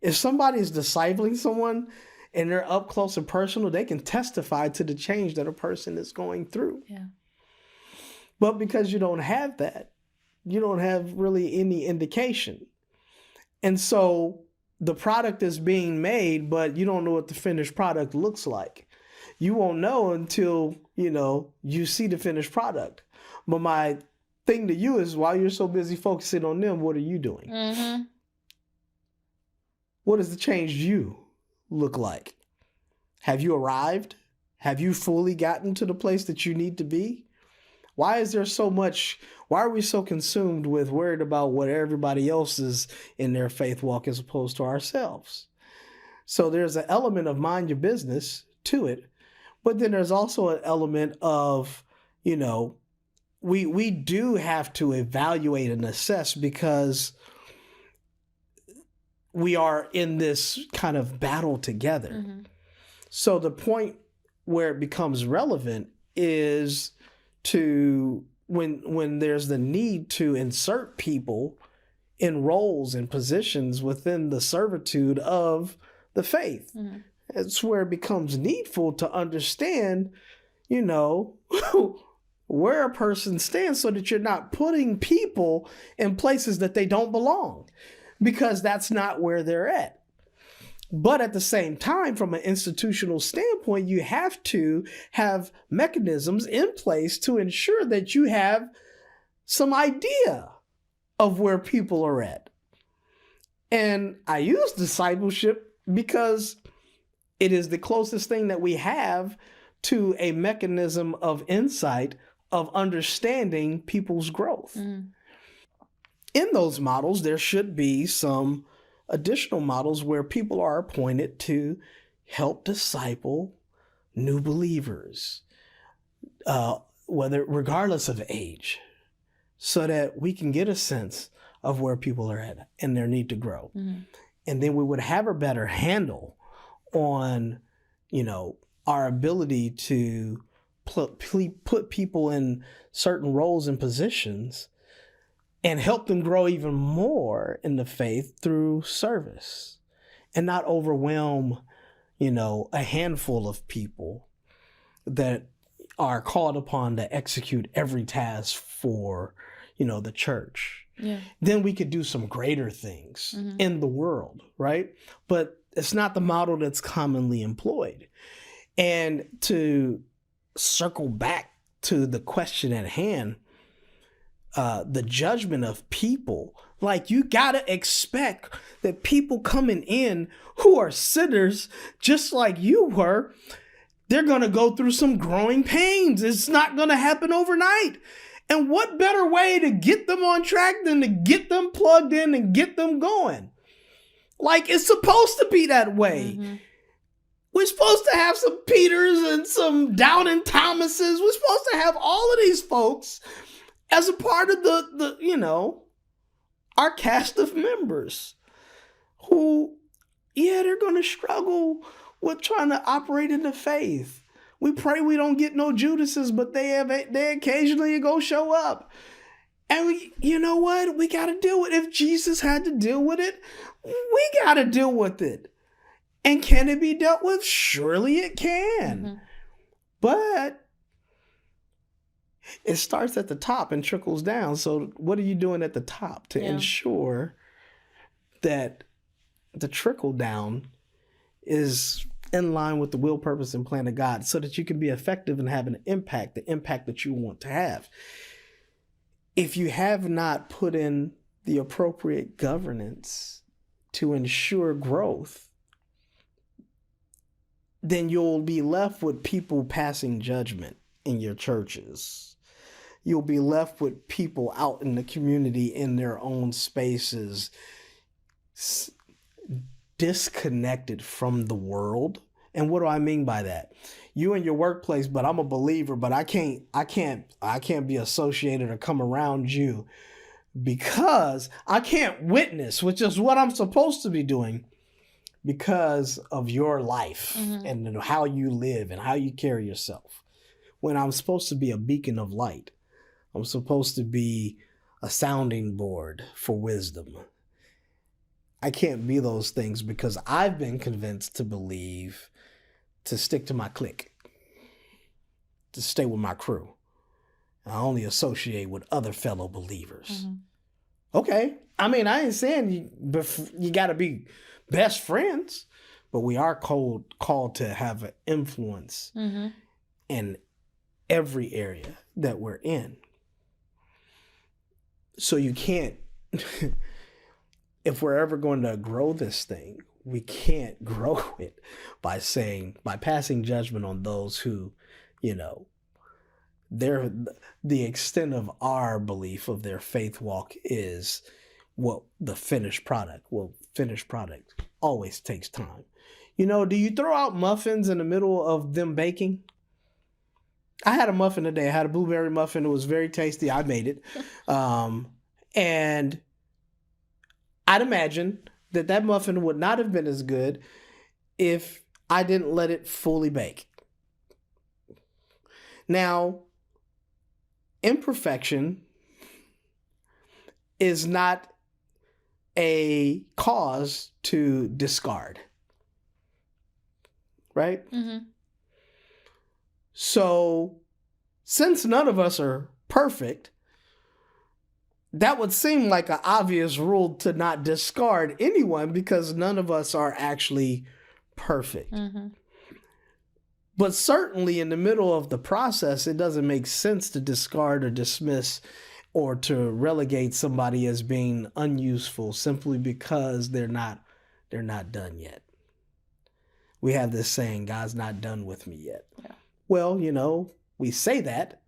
If somebody is discipling someone and they're up close and personal, they can testify to the change that a person is going through. Yeah. But because you don't have that, you don't have really any indication. And so the product is being made, but you don't know what the finished product looks like. You won't know until, you see the finished product. But my thing to you is, while you're so busy focusing on them, what are you doing? Mm-hmm. What does the change you look like? Have you arrived? Have you fully gotten to the place that you need to be? Why are we so consumed with worried about what everybody else is in their faith walk as opposed to ourselves? So there's an element of mind your business to it, but then there's also an element of, we do have to evaluate and assess, because we are in this kind of battle together. Mm-hmm. So the point where it becomes relevant is to when there's the need to insert people in roles and positions within the servitude of the faith. Mm-hmm. It's where it becomes needful to understand, where a person stands, so that you're not putting people in places that they don't belong, because that's not where they're at. But at the same time, from an institutional standpoint, you have to have mechanisms in place to ensure that you have some idea of where people are at. And I use discipleship because it is the closest thing that we have to a mechanism of insight, of understanding people's growth. Mm-hmm. In those models, there should be some additional models where people are appointed to help disciple new believers, regardless of age, so that we can get a sense of where people are at and their need to grow. Mm-hmm. And then we would have a better handle on, our ability to put people in certain roles and positions and help them grow even more in the faith through service, and not overwhelm, a handful of people that are called upon to execute every task for, the church. Yeah. Then we could do some greater things Mm-hmm. in the world, right? But it's not the model that's commonly employed. And to circle back to the question at hand, the judgment of people, like, you gotta expect that people coming in who are sinners, just like you were, they're gonna go through some growing pains. It's not gonna happen overnight. And what better way to get them on track than to get them plugged in and get them going? Like, it's supposed to be that way. Mm-hmm. We're supposed to have some Peters and some Doubting Thomases. We're supposed to have all of these folks as a part of our cast of members who, they're going to struggle with trying to operate in the faith. We pray we don't get no Judases, but they occasionally go show up. And you know what? We got to deal with it. If Jesus had to deal with it, we got to deal with it. And can it be dealt with? Surely it can. Mm-hmm. But it starts at the top and trickles down. So what are you doing at the top to ensure that the trickle down is in line with the will, purpose, and plan of God, so that you can be effective and have an impact, the impact that you want to have? If you have not put in the appropriate governance to ensure growth, then you'll be left with people passing judgment in your churches. You'll be left with people out in the community in their own spaces, disconnected from the world. And what do I mean by that? You in your workplace, but I'm a believer, but I can't be associated or come around you because I can't witness, which is what I'm supposed to be doing, because of your life and how you live and how you carry yourself. When I'm supposed to be a beacon of light, I'm supposed to be a sounding board for wisdom. I can't be those things because I've been convinced to believe to stick to my clique, to stay with my crew. I only associate with other fellow believers. Mm-hmm. Okay. I mean, I ain't saying you got to be best friends, but we are called to have an influence in every area that we're in. So you can't, if we're ever going to grow this thing, we can't grow it by passing judgment on those who, the extent of our belief of their faith walk is what the finished product. Well, finished product always takes time. Do you throw out muffins in the middle of them baking? I had a muffin today. I had a blueberry muffin. It was very tasty. I made it. And I'd imagine that muffin would not have been as good if I didn't let it fully bake. Now, imperfection is not a cause to discard. Right? Mm-hmm. So, since none of us are perfect, that would seem like an obvious rule to not discard anyone because none of us are actually perfect. Mm-hmm. But certainly in the middle of the process, it doesn't make sense to discard or dismiss or to relegate somebody as being unuseful simply because they're not done yet. We have this saying, God's not done with me yet. Yeah. Well, we say that.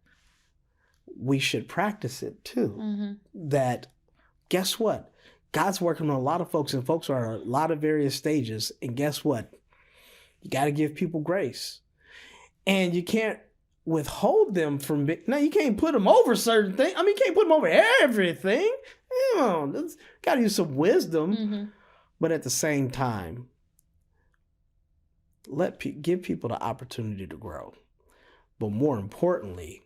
We should practice it too. Mm-hmm. That, guess what? God's working on a lot of folks, and folks are at a lot of various stages. And guess what? You got to give people grace. And you can't withhold them from... No, you can't put them over certain things. You can't put them over everything. Got to use some wisdom. Mm-hmm. But at the same time, give people the opportunity to grow. But more importantly,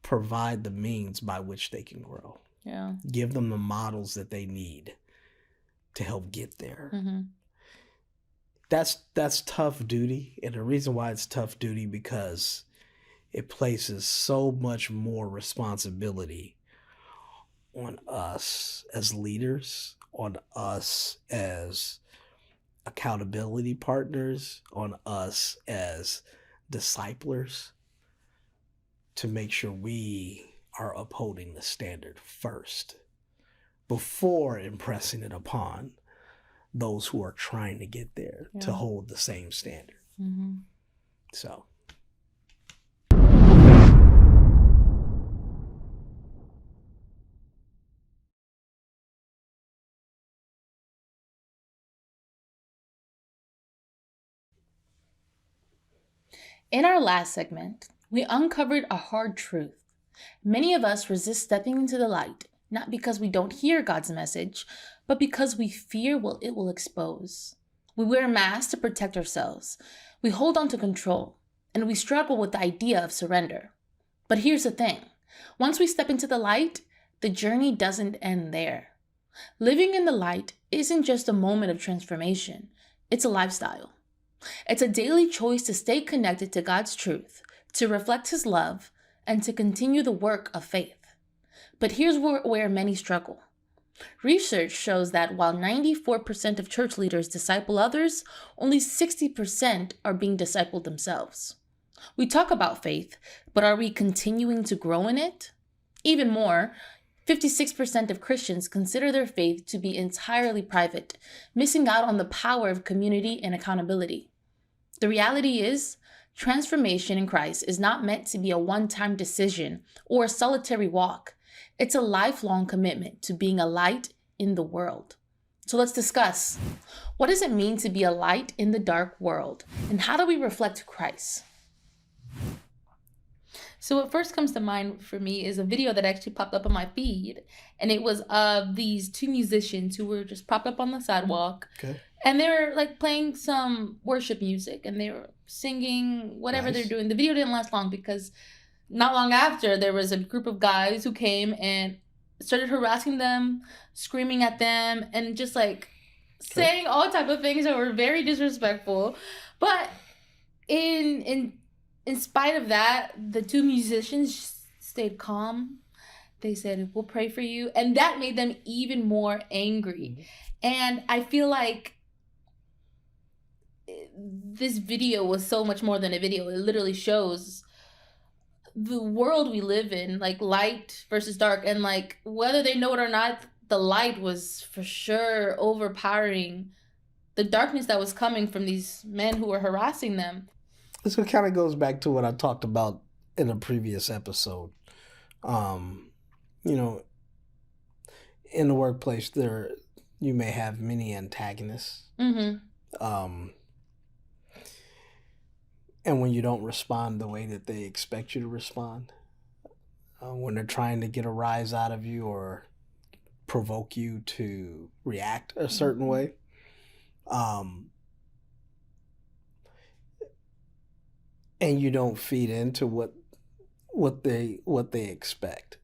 provide the means by which they can grow. Yeah. Give them the models that they need to help get there. Mm-hmm. That's tough duty. And the reason why it's tough duty because it places so much more responsibility on us as leaders, on us as accountability partners, on us as disciplers, to make sure we are upholding the standard first before impressing it upon those who are trying to get there to hold the same standard. Mm-hmm. So. In our last segment, we uncovered a hard truth. Many of us resist stepping into the light, not because we don't hear God's message, but because we fear what it will expose. We wear masks to protect ourselves. We hold on to control, and we struggle with the idea of surrender. But here's the thing. Once we step into the light, the journey doesn't end there. Living in the light isn't just a moment of transformation. It's a lifestyle. It's a daily choice to stay connected to God's truth, to reflect His love, and to continue the work of faith. But here's where many struggle. Research shows that while 94% of church leaders disciple others, only 60% are being discipled themselves. We talk about faith, but are we continuing to grow in it? Even more, 56% of Christians consider their faith to be entirely private, missing out on the power of community and accountability. The reality is, transformation in Christ is not meant to be a one-time decision or a solitary walk. It's a lifelong commitment to being a light in the world. So let's discuss, what does it mean to be a light in the dark world? And how do we reflect Christ? So what first comes to mind for me is a video that actually popped up on my feed. And it was of these two musicians who were just propped up on the sidewalk. Okay. And they were like playing some worship music and they were singing whatever Nice. they're doing. The video didn't last long because not long after there was a group of guys who came and started harassing them, screaming at them, and just like saying all type of things that were very disrespectful. But in spite of that, the two musicians stayed calm. They said, "We'll pray for you." And that made them even more angry. Mm-hmm. And I feel like this video was so much more than a video. It literally shows the world we live in, like light versus dark. And like, whether they know it or not, the light was for sure overpowering the darkness that was coming from these men who were harassing them. This kind of goes back to what I talked about in a previous episode. In the workplace, you may have many antagonists. Mm-hmm. And when you don't respond the way that they expect you to respond, when they're trying to get a rise out of you or provoke you to react a certain way, and you don't feed into what they expect.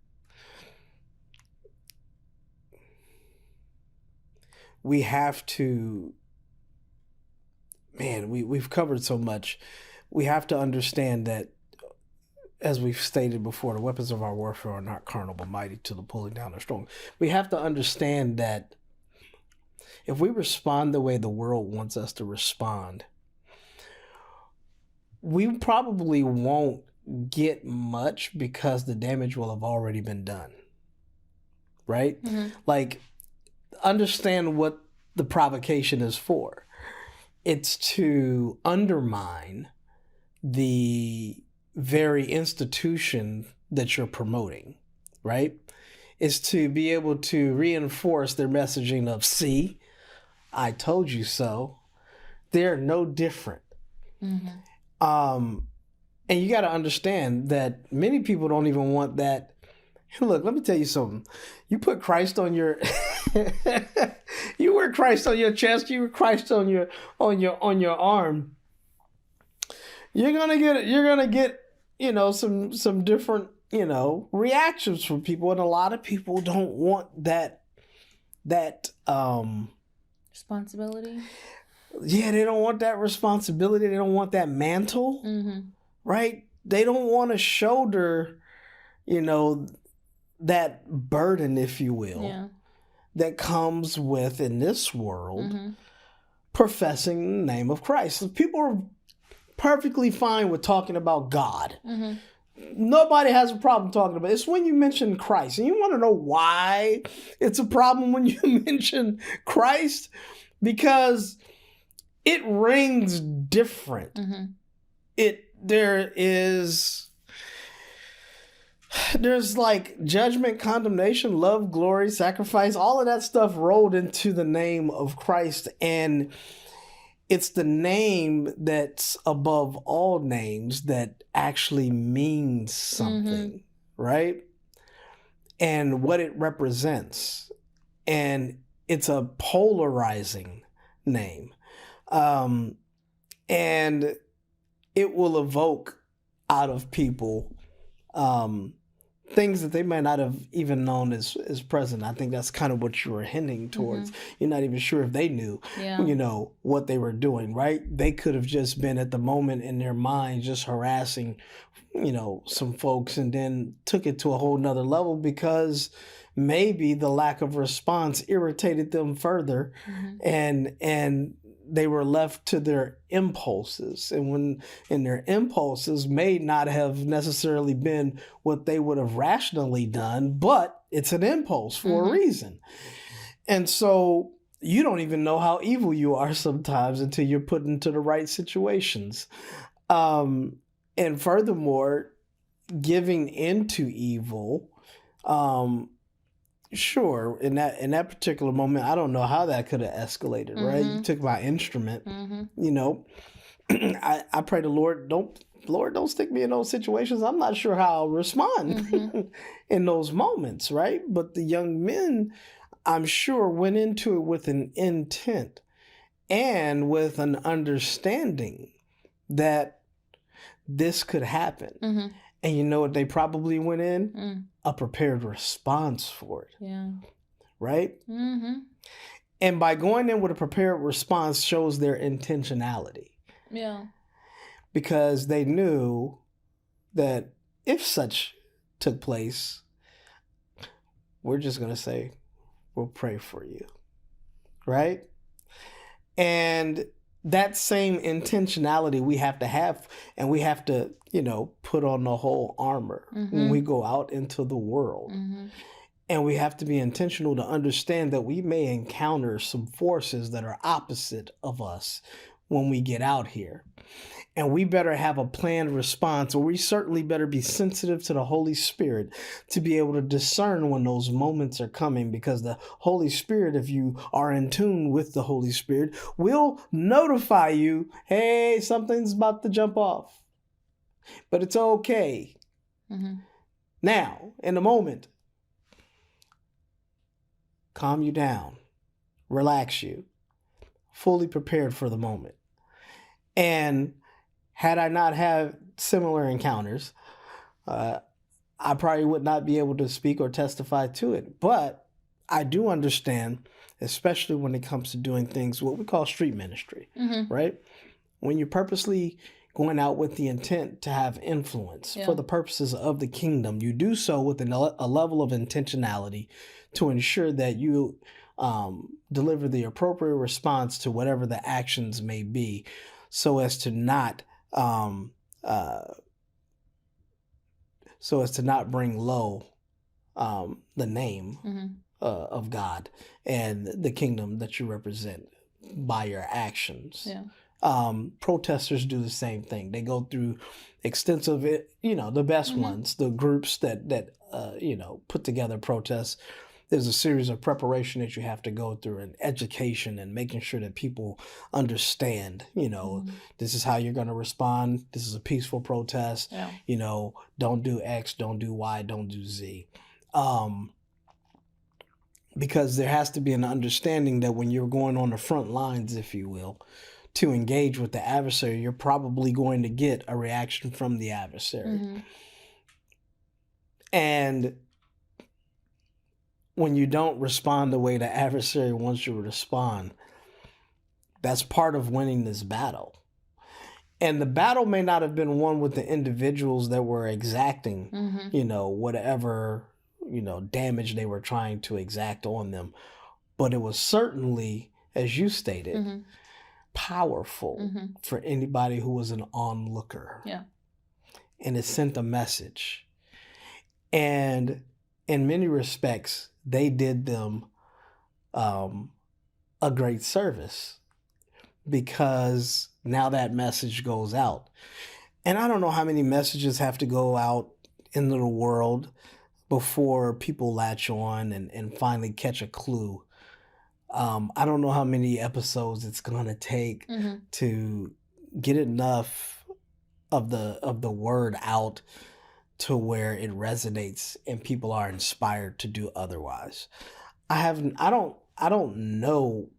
We have to, man, we've covered so much. We have to understand that, as we've stated before, the weapons of our warfare are not carnal but mighty to the pulling down of strong. We have to understand that if we respond the way the world wants us to respond, we probably won't get much because the damage will have already been done. Right? Mm-hmm. Like, understand what the provocation is for. It's to undermine the very institution that you're promoting, right? It's to be able to reinforce their messaging of, see, I told you so. They're no different. Mm-hmm. And you got to understand that many people don't even want that. Look, let me tell you something. You put Christ on your, you wear Christ on your chest. You wear Christ on your arm. You're gonna get, some different, reactions from people, and a lot of people don't want that Responsibility. Yeah, they don't want that responsibility. They don't want that mantle, right? They don't want to shoulder, that burden, if you will, that comes with, in this world, professing the name of Christ. So people are perfectly fine with talking about God. Nobody has a problem talking about it. It's when you mention Christ. And you want to know why it's a problem when you mention Christ? Because it rings different. There's like judgment, condemnation, love, glory, sacrifice, all of that stuff rolled into the name of Christ. And it's the name that's above all names that actually means something, right? And what it represents. And it's a polarizing name. And it will evoke out of people things that they might not have even known as present. I think that's kind of what you were hinting towards. You're not even sure if they knew, what they were doing, right? They could have just been at the moment in their mind just harassing, some folks, and then took it to a whole nother level because maybe the lack of response irritated them further, and they were left to their impulses. And their impulses may not have necessarily been what they would have rationally done, but it's an impulse for a reason. And so you don't even know how evil you are sometimes until you're put into the right situations. And furthermore, giving into evil, sure, in that particular moment, I don't know how that could have escalated, right? You took my instrument, I pray the Lord, don't stick me in those situations. I'm not sure how I'll respond in those moments, right? But the young men, I'm sure, went into it with an intent and with an understanding that this could happen. And you know what they probably went in? A prepared response for it. Yeah. Right? And by going in with a prepared response shows their intentionality. Yeah. Because they knew that if such took place, we're just going to say, we'll pray for you. Right? And that same intentionality we have to have, and we have to, put on the whole armor when we go out into the world. And we have to be intentional to understand that we may encounter some forces that are opposite of us when we get out here. And we better have a planned response, or we certainly better be sensitive to the Holy Spirit to be able to discern when those moments are coming, because the Holy Spirit, if you are in tune with the Holy Spirit, will notify you, hey, something's about to jump off. But it's okay. Mm-hmm. Now, in the moment, calm you down, relax you, fully prepared for the moment. And had I not had similar encounters, I probably would not be able to speak or testify to it. But I do understand, especially when it comes to doing things, what we call street ministry, right? When you're purposely going out with the intent to have influence for the purposes of the kingdom, you do so with a level of intentionality to ensure that you deliver the appropriate response to whatever the actions may be, so as to not bring low the name of God and the kingdom that you represent by your actions. Protesters do the same thing. They go through extensive, the best ones, the groups that put together protests. There's a series of preparation that you have to go through, and education, and making sure that people understand, this is how you're going to respond. This is a peaceful protest. Don't do X, don't do Y, don't do Z. Because there has to be an understanding that when you're going on the front lines, if you will, to engage with the adversary, you're probably going to get a reaction from the adversary. And when you don't respond the way the adversary wants you to respond, that's part of winning this battle. And the battle may not have been won with the individuals that were exacting, whatever, damage they were trying to exact on them. But it was certainly, as you stated, powerful for anybody who was an onlooker. And it sent a message. And in many respects, they did them a great service, because now that message goes out. And I don't know how many messages have to go out into the world before people latch on and finally catch a clue. I don't know how many episodes it's going to take to get enough of the word out to where it resonates and people are inspired to do otherwise. I don't know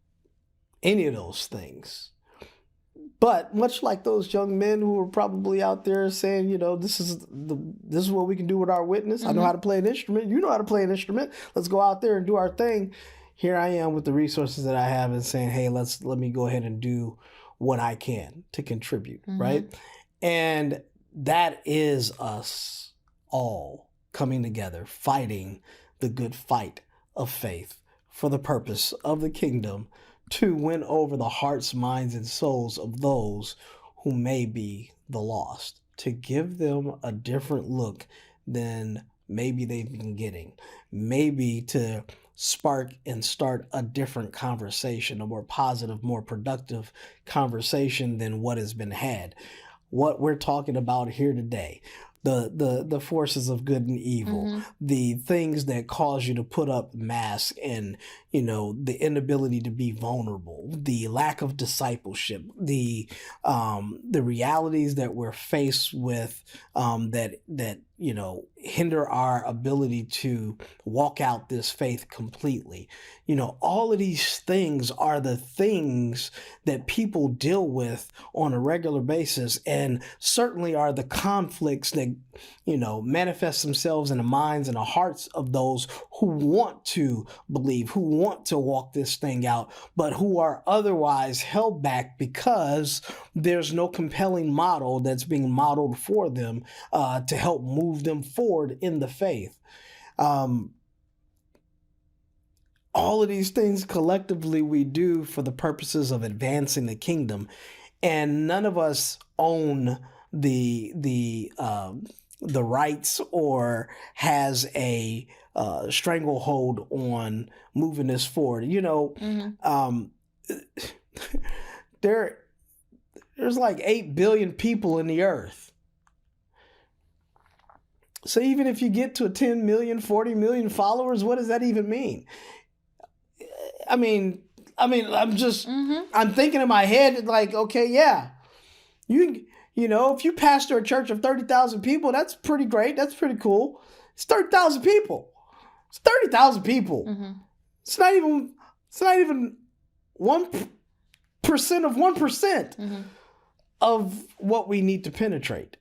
any of those things. But much like those young men who were probably out there saying, this is what we can do with our witness. I know how to play an instrument. You know how to play an instrument. Let's go out there and do our thing. Here I am with the resources that I have and saying, hey, let me go ahead and do what I can to contribute, right? And that is us all coming together, fighting the good fight of faith for the purpose of the kingdom, to win over the hearts, minds, and souls of those who may be the lost, to give them a different look than maybe they've been getting, maybe to spark and start a different conversation, a more positive, more productive conversation than what has been had. What we're talking about here today, the forces of good and evil, the things that cause you to put up masks, and the inability to be vulnerable, the lack of discipleship, the realities that we're faced with that hinder our ability to walk out this faith completely. All of these things are the things that people deal with on a regular basis, and certainly are the conflicts that manifest themselves in the minds and the hearts of those who want to believe, who want to walk this thing out, but who are otherwise held back because there's no compelling model that's being modeled for them to help move them forward in the faith. All of these things collectively we do for the purposes of advancing the kingdom, and none of us own the rights or has a stranglehold on moving this forward. There's like 8 billion people in the earth. So even if you get to 10 million, 40 million followers, what does that even mean? I mean, I'm just, I'm thinking in my head, like, okay, yeah, you know, if you pastor a church of 30,000 people, that's pretty great. That's pretty cool. It's 30,000 people. It's 30,000 people. Mm-hmm. It's not even 1% of 1% of what we need to penetrate,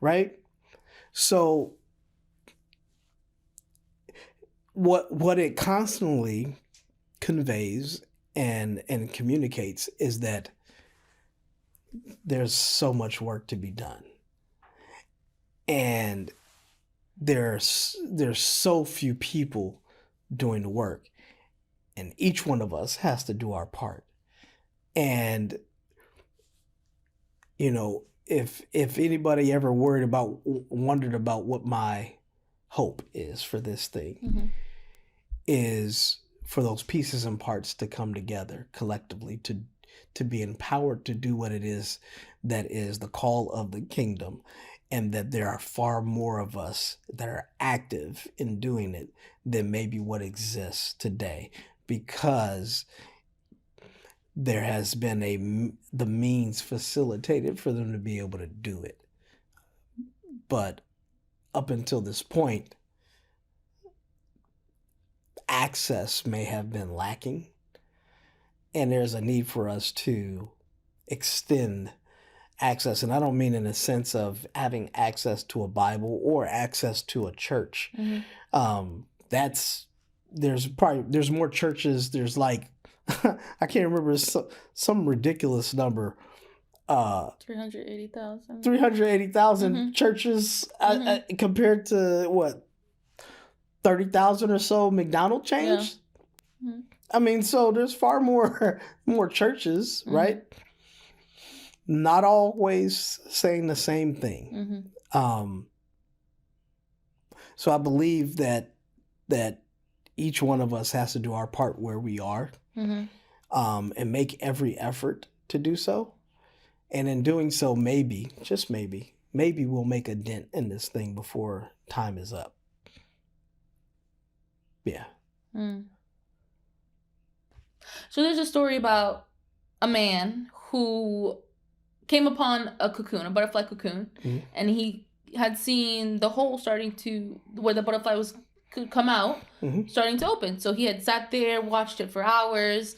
right? So what it constantly conveys and communicates is that there's so much work to be done, and there's so few people doing the work, and each one of us has to do our part. And you know, if anybody ever wondered about what my hope is for this thing, is for those pieces and parts to come together collectively to be empowered to do what it is that is the call of the kingdom, and that there are far more of us that are active in doing it than maybe what exists today, because there has been the means facilitated for them to be able to do it. But up until this point, access may have been lacking, and there's a need for us to extend access. And I don't mean in a sense of having access to a Bible or access to a church. There's more churches. There's like, I can't remember, some ridiculous number. 380,000. 380,000 churches compared to what, 30,000 or so McDonald's chains. Yeah. I mean, so there's far more churches, right? Not always saying the same thing. So I believe that each one of us has to do our part where we are, and make every effort to do so. And in doing so, maybe, just maybe we'll make a dent in this thing before time is up. Yeah. So there's a story about a man who came upon a cocoon, a butterfly cocoon, and he had seen the hole starting to, where the butterfly could come out, starting to open. So he had sat there, watched it for hours,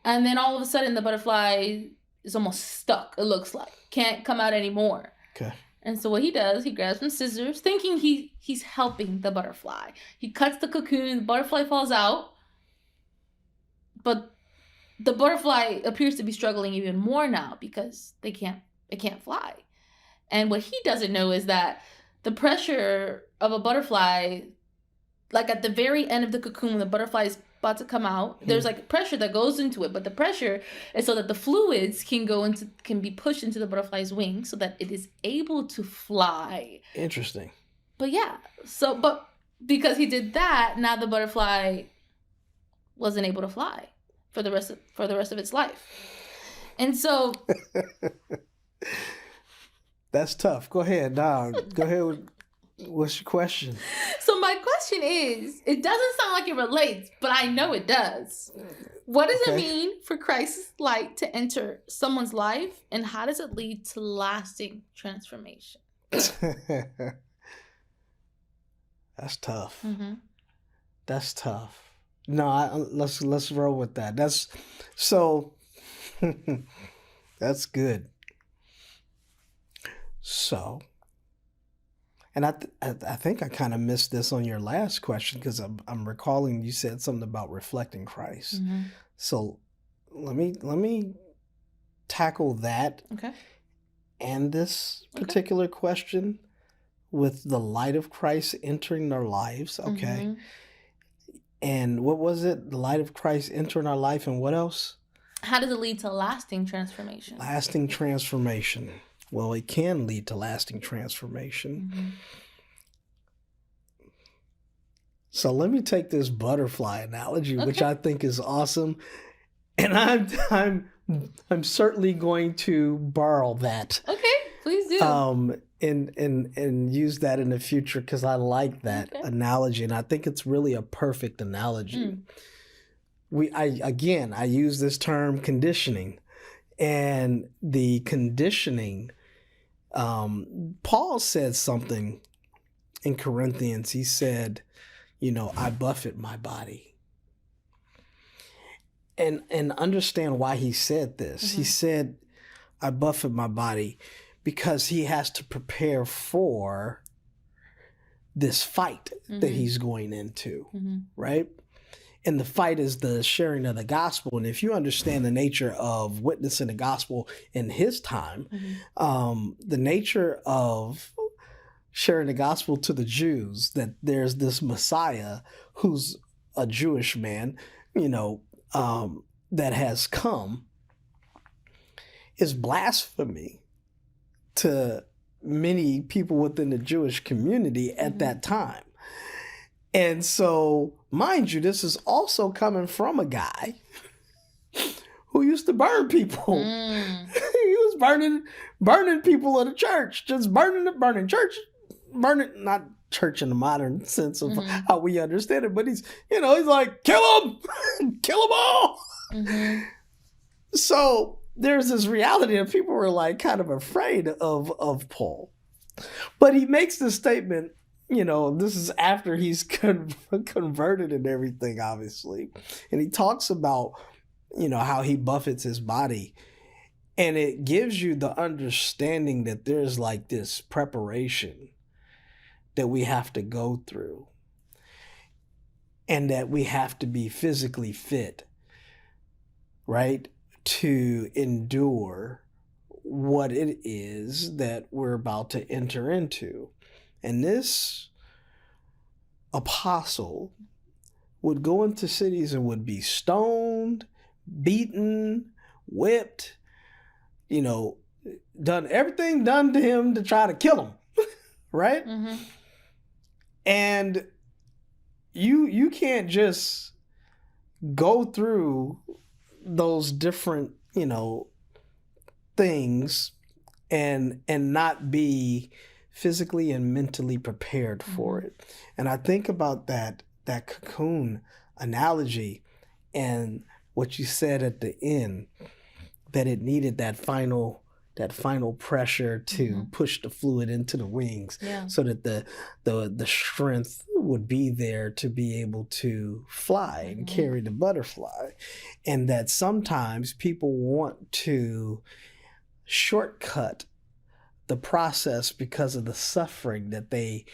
and then all of a sudden the butterfly is almost stuck, it looks like. Can't come out anymore. Okay. And so what he does, he grabs some scissors, thinking he's helping the butterfly. He cuts the cocoon, the butterfly falls out, but the butterfly appears to be struggling even more now because it can't fly. And what he doesn't know is that the pressure of a butterfly, like at the very end of the cocoon, when the butterfly is about to come out, there's like pressure that goes into it, but the pressure is so that the fluids can be pushed into the butterfly's wing so that it is able to fly. Interesting. But yeah, but because he did that, now the butterfly wasn't able to fly for the rest of its life. And so that's tough. Go ahead, dog. Go ahead with what's your question? So my question is, it doesn't sound like it relates, but I know it does. What does it mean for Christ's light to enter someone's life, and how does it lead to lasting transformation? That's tough. That's tough. No, let's roll with that. That's good. So, and I think I kind of missed this on your last question, because I'm recalling you said something about reflecting Christ. So let me tackle that. Okay. And this particular question with the light of Christ entering our lives. Okay. And what was it? The light of Christ entering our life, and what else? How does it lead to lasting transformation? Lasting transformation. Well, it can lead to lasting transformation. So let me take this butterfly analogy, which I think is awesome. And I'm I'm certainly going to borrow that. Okay, please do. And use that in the future because I like that analogy, and I think it's really a perfect analogy. I use this term conditioning, and the conditioning. Paul said something in Corinthians. He said, I buffet my body. And understand why he said this. He said, I buffet my body because he has to prepare for this fight that he's going into, right? And the fight is the sharing of the gospel. And if you understand the nature of witnessing the gospel in his time, the nature of sharing the gospel to the Jews, that there's this Messiah who's a Jewish man, that has come, is blasphemy to many people within the Jewish community at that time. And so, mind you, this is also coming from a guy who used to burn people. He was burning people in the church, just burning church, not church in the modern sense of how we understand it, but he's like, kill them, kill them all. So there's this reality that people were like kind of afraid of Paul. But he makes this statement, this is after he's converted and everything, obviously. And he talks about, how he buffets his body. And it gives you the understanding that there's like this preparation that we have to go through. And that we have to be physically fit, right? To endure what it is that we're about to enter into. And this apostle would go into cities and would be stoned, beaten, whipped, everything done to him to try to kill him, right? And you can't just go through those different, things and not be physically and mentally prepared for it. And I think about that cocoon analogy and what you said at the end, that it needed that final pressure to push the fluid into the wings, so that the strength would be there to be able to fly and carry the butterfly. And that sometimes people want to shortcut the process because of the suffering that they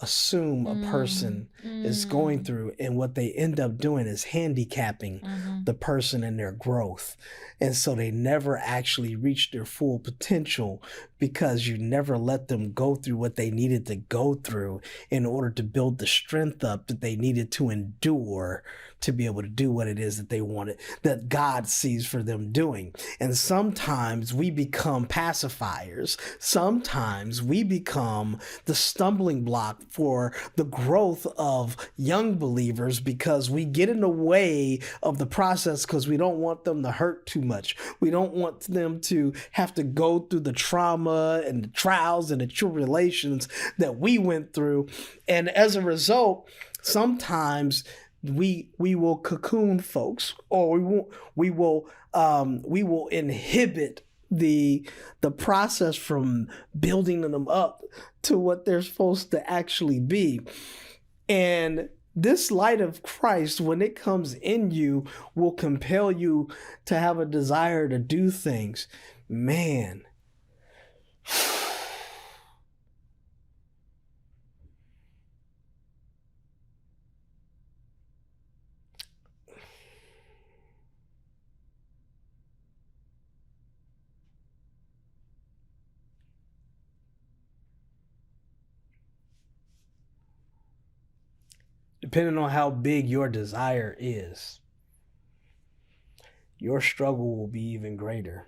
assume a person is going through, and what they end up doing is handicapping the person in their growth. And so they never actually reach their full potential because you never let them go through what they needed to go through in order to build the strength up that they needed to endure to be able to do what it is that they wanted, that God sees for them doing. And sometimes we become pacifiers. Sometimes we become the stumbling block for the growth of young believers because we get in the way of the process because we don't want them to hurt too much. We don't want them to have to go through the trauma and the trials and the tribulations that we went through. And as a result, sometimes we will cocoon folks, or we will inhibit the process from building them up to what they're supposed to actually be. And this light of Christ, when it comes in you, will compel you to have a desire to do things. Man. Depending on how big your desire is, your struggle will be even greater.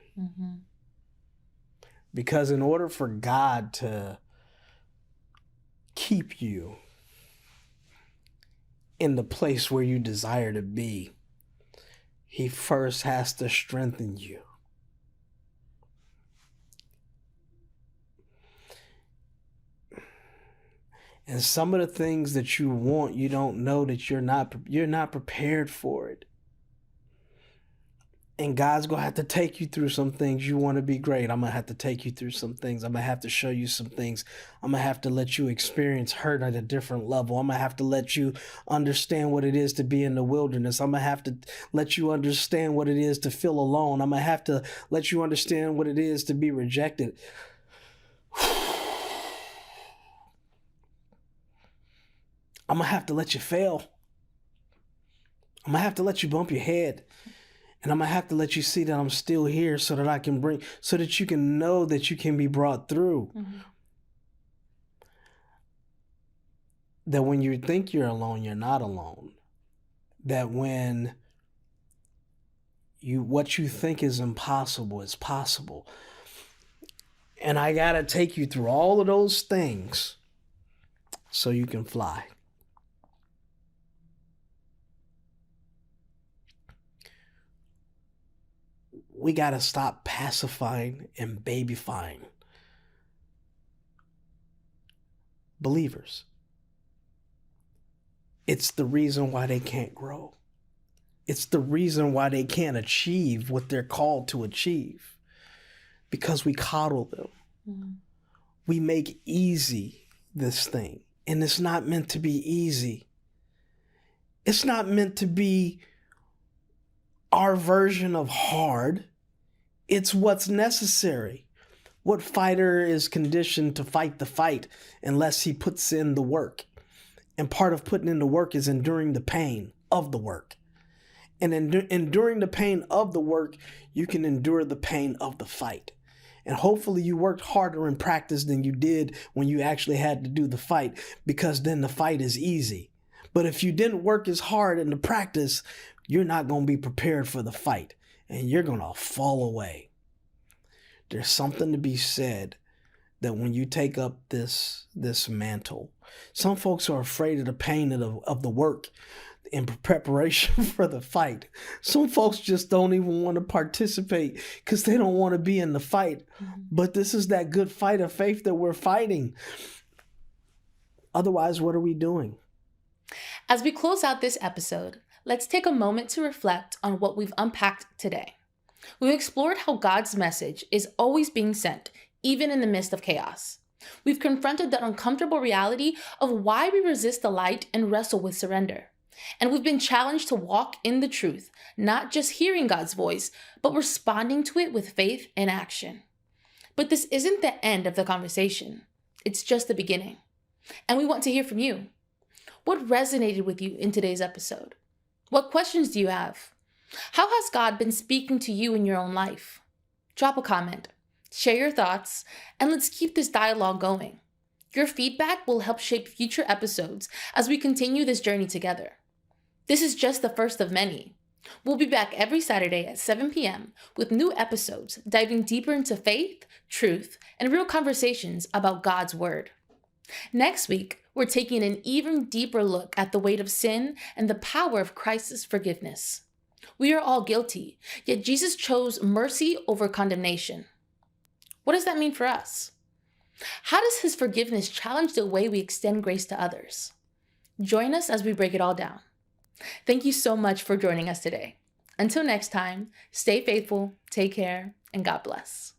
Because in order for God to keep you in the place where you desire to be, He first has to strengthen you. And some of the things that you want, you don't know that you're not prepared for it. And God's going to have to take you through some things. You want to be great. I'm going to have to take you through some things. I'm going to have to show you some things. I'm going to have to let you experience hurt at a different level. I'm going to have to let you understand what it is to be in the wilderness. I'm going to have to let you understand what it is to feel alone. I'm going to have to let you understand what it is to be rejected. I'm going to have to let you fail. I'm going to have to let you bump your head. And I'm going to have to let you see that I'm still here so that you can know that you can be brought through. Mm-hmm. That when you think you're alone, you're not alone. That when what you think is impossible is possible. And I got to take you through all of those things so you can fly. We got to stop pacifying and babyfying believers. It's the reason why they can't grow. It's the reason why they can't achieve what they're called to achieve. Because we coddle them. Mm-hmm. We make easy this thing. And it's not meant to be easy. It's not meant to be our version of hard. It's what's necessary. What fighter is conditioned to fight the fight unless he puts in the work? And part of putting in the work is enduring the pain of the work. And enduring the pain of the work, you can endure the pain of the fight. And hopefully you worked harder in practice than you did when you actually had to do the fight, because then the fight is easy. But if you didn't work as hard in the practice, you're not going to be prepared for the fight, and you're going to fall away. There's something to be said that when you take up this mantle, some folks are afraid of the pain of the work in preparation for the fight. Some folks just don't even want to participate because they don't want to be in the fight. Mm-hmm. But this is that good fight of faith that we're fighting. Otherwise, what are we doing? As we close out this episode, let's take a moment to reflect on what we've unpacked today. We've explored how God's message is always being sent, even in the midst of chaos. We've confronted the uncomfortable reality of why we resist the light and wrestle with surrender. And we've been challenged to walk in the truth, not just hearing God's voice, but responding to it with faith and action. But this isn't the end of the conversation. It's just the beginning. And we want to hear from you. What resonated with you in today's episode? What questions do you have? How has God been speaking to you in your own life? Drop a comment, share your thoughts, and let's keep this dialogue going. Your feedback will help shape future episodes as we continue this journey together. This is just the first of many. We'll be back every Saturday at 7 p.m. with new episodes diving deeper into faith, truth, and real conversations about God's Word. Next week, we're taking an even deeper look at the weight of sin and the power of Christ's forgiveness. We are all guilty, yet Jesus chose mercy over condemnation. What does that mean for us? How does his forgiveness challenge the way we extend grace to others? Join us as we break it all down. Thank you so much for joining us today. Until next time, stay faithful, take care, and God bless.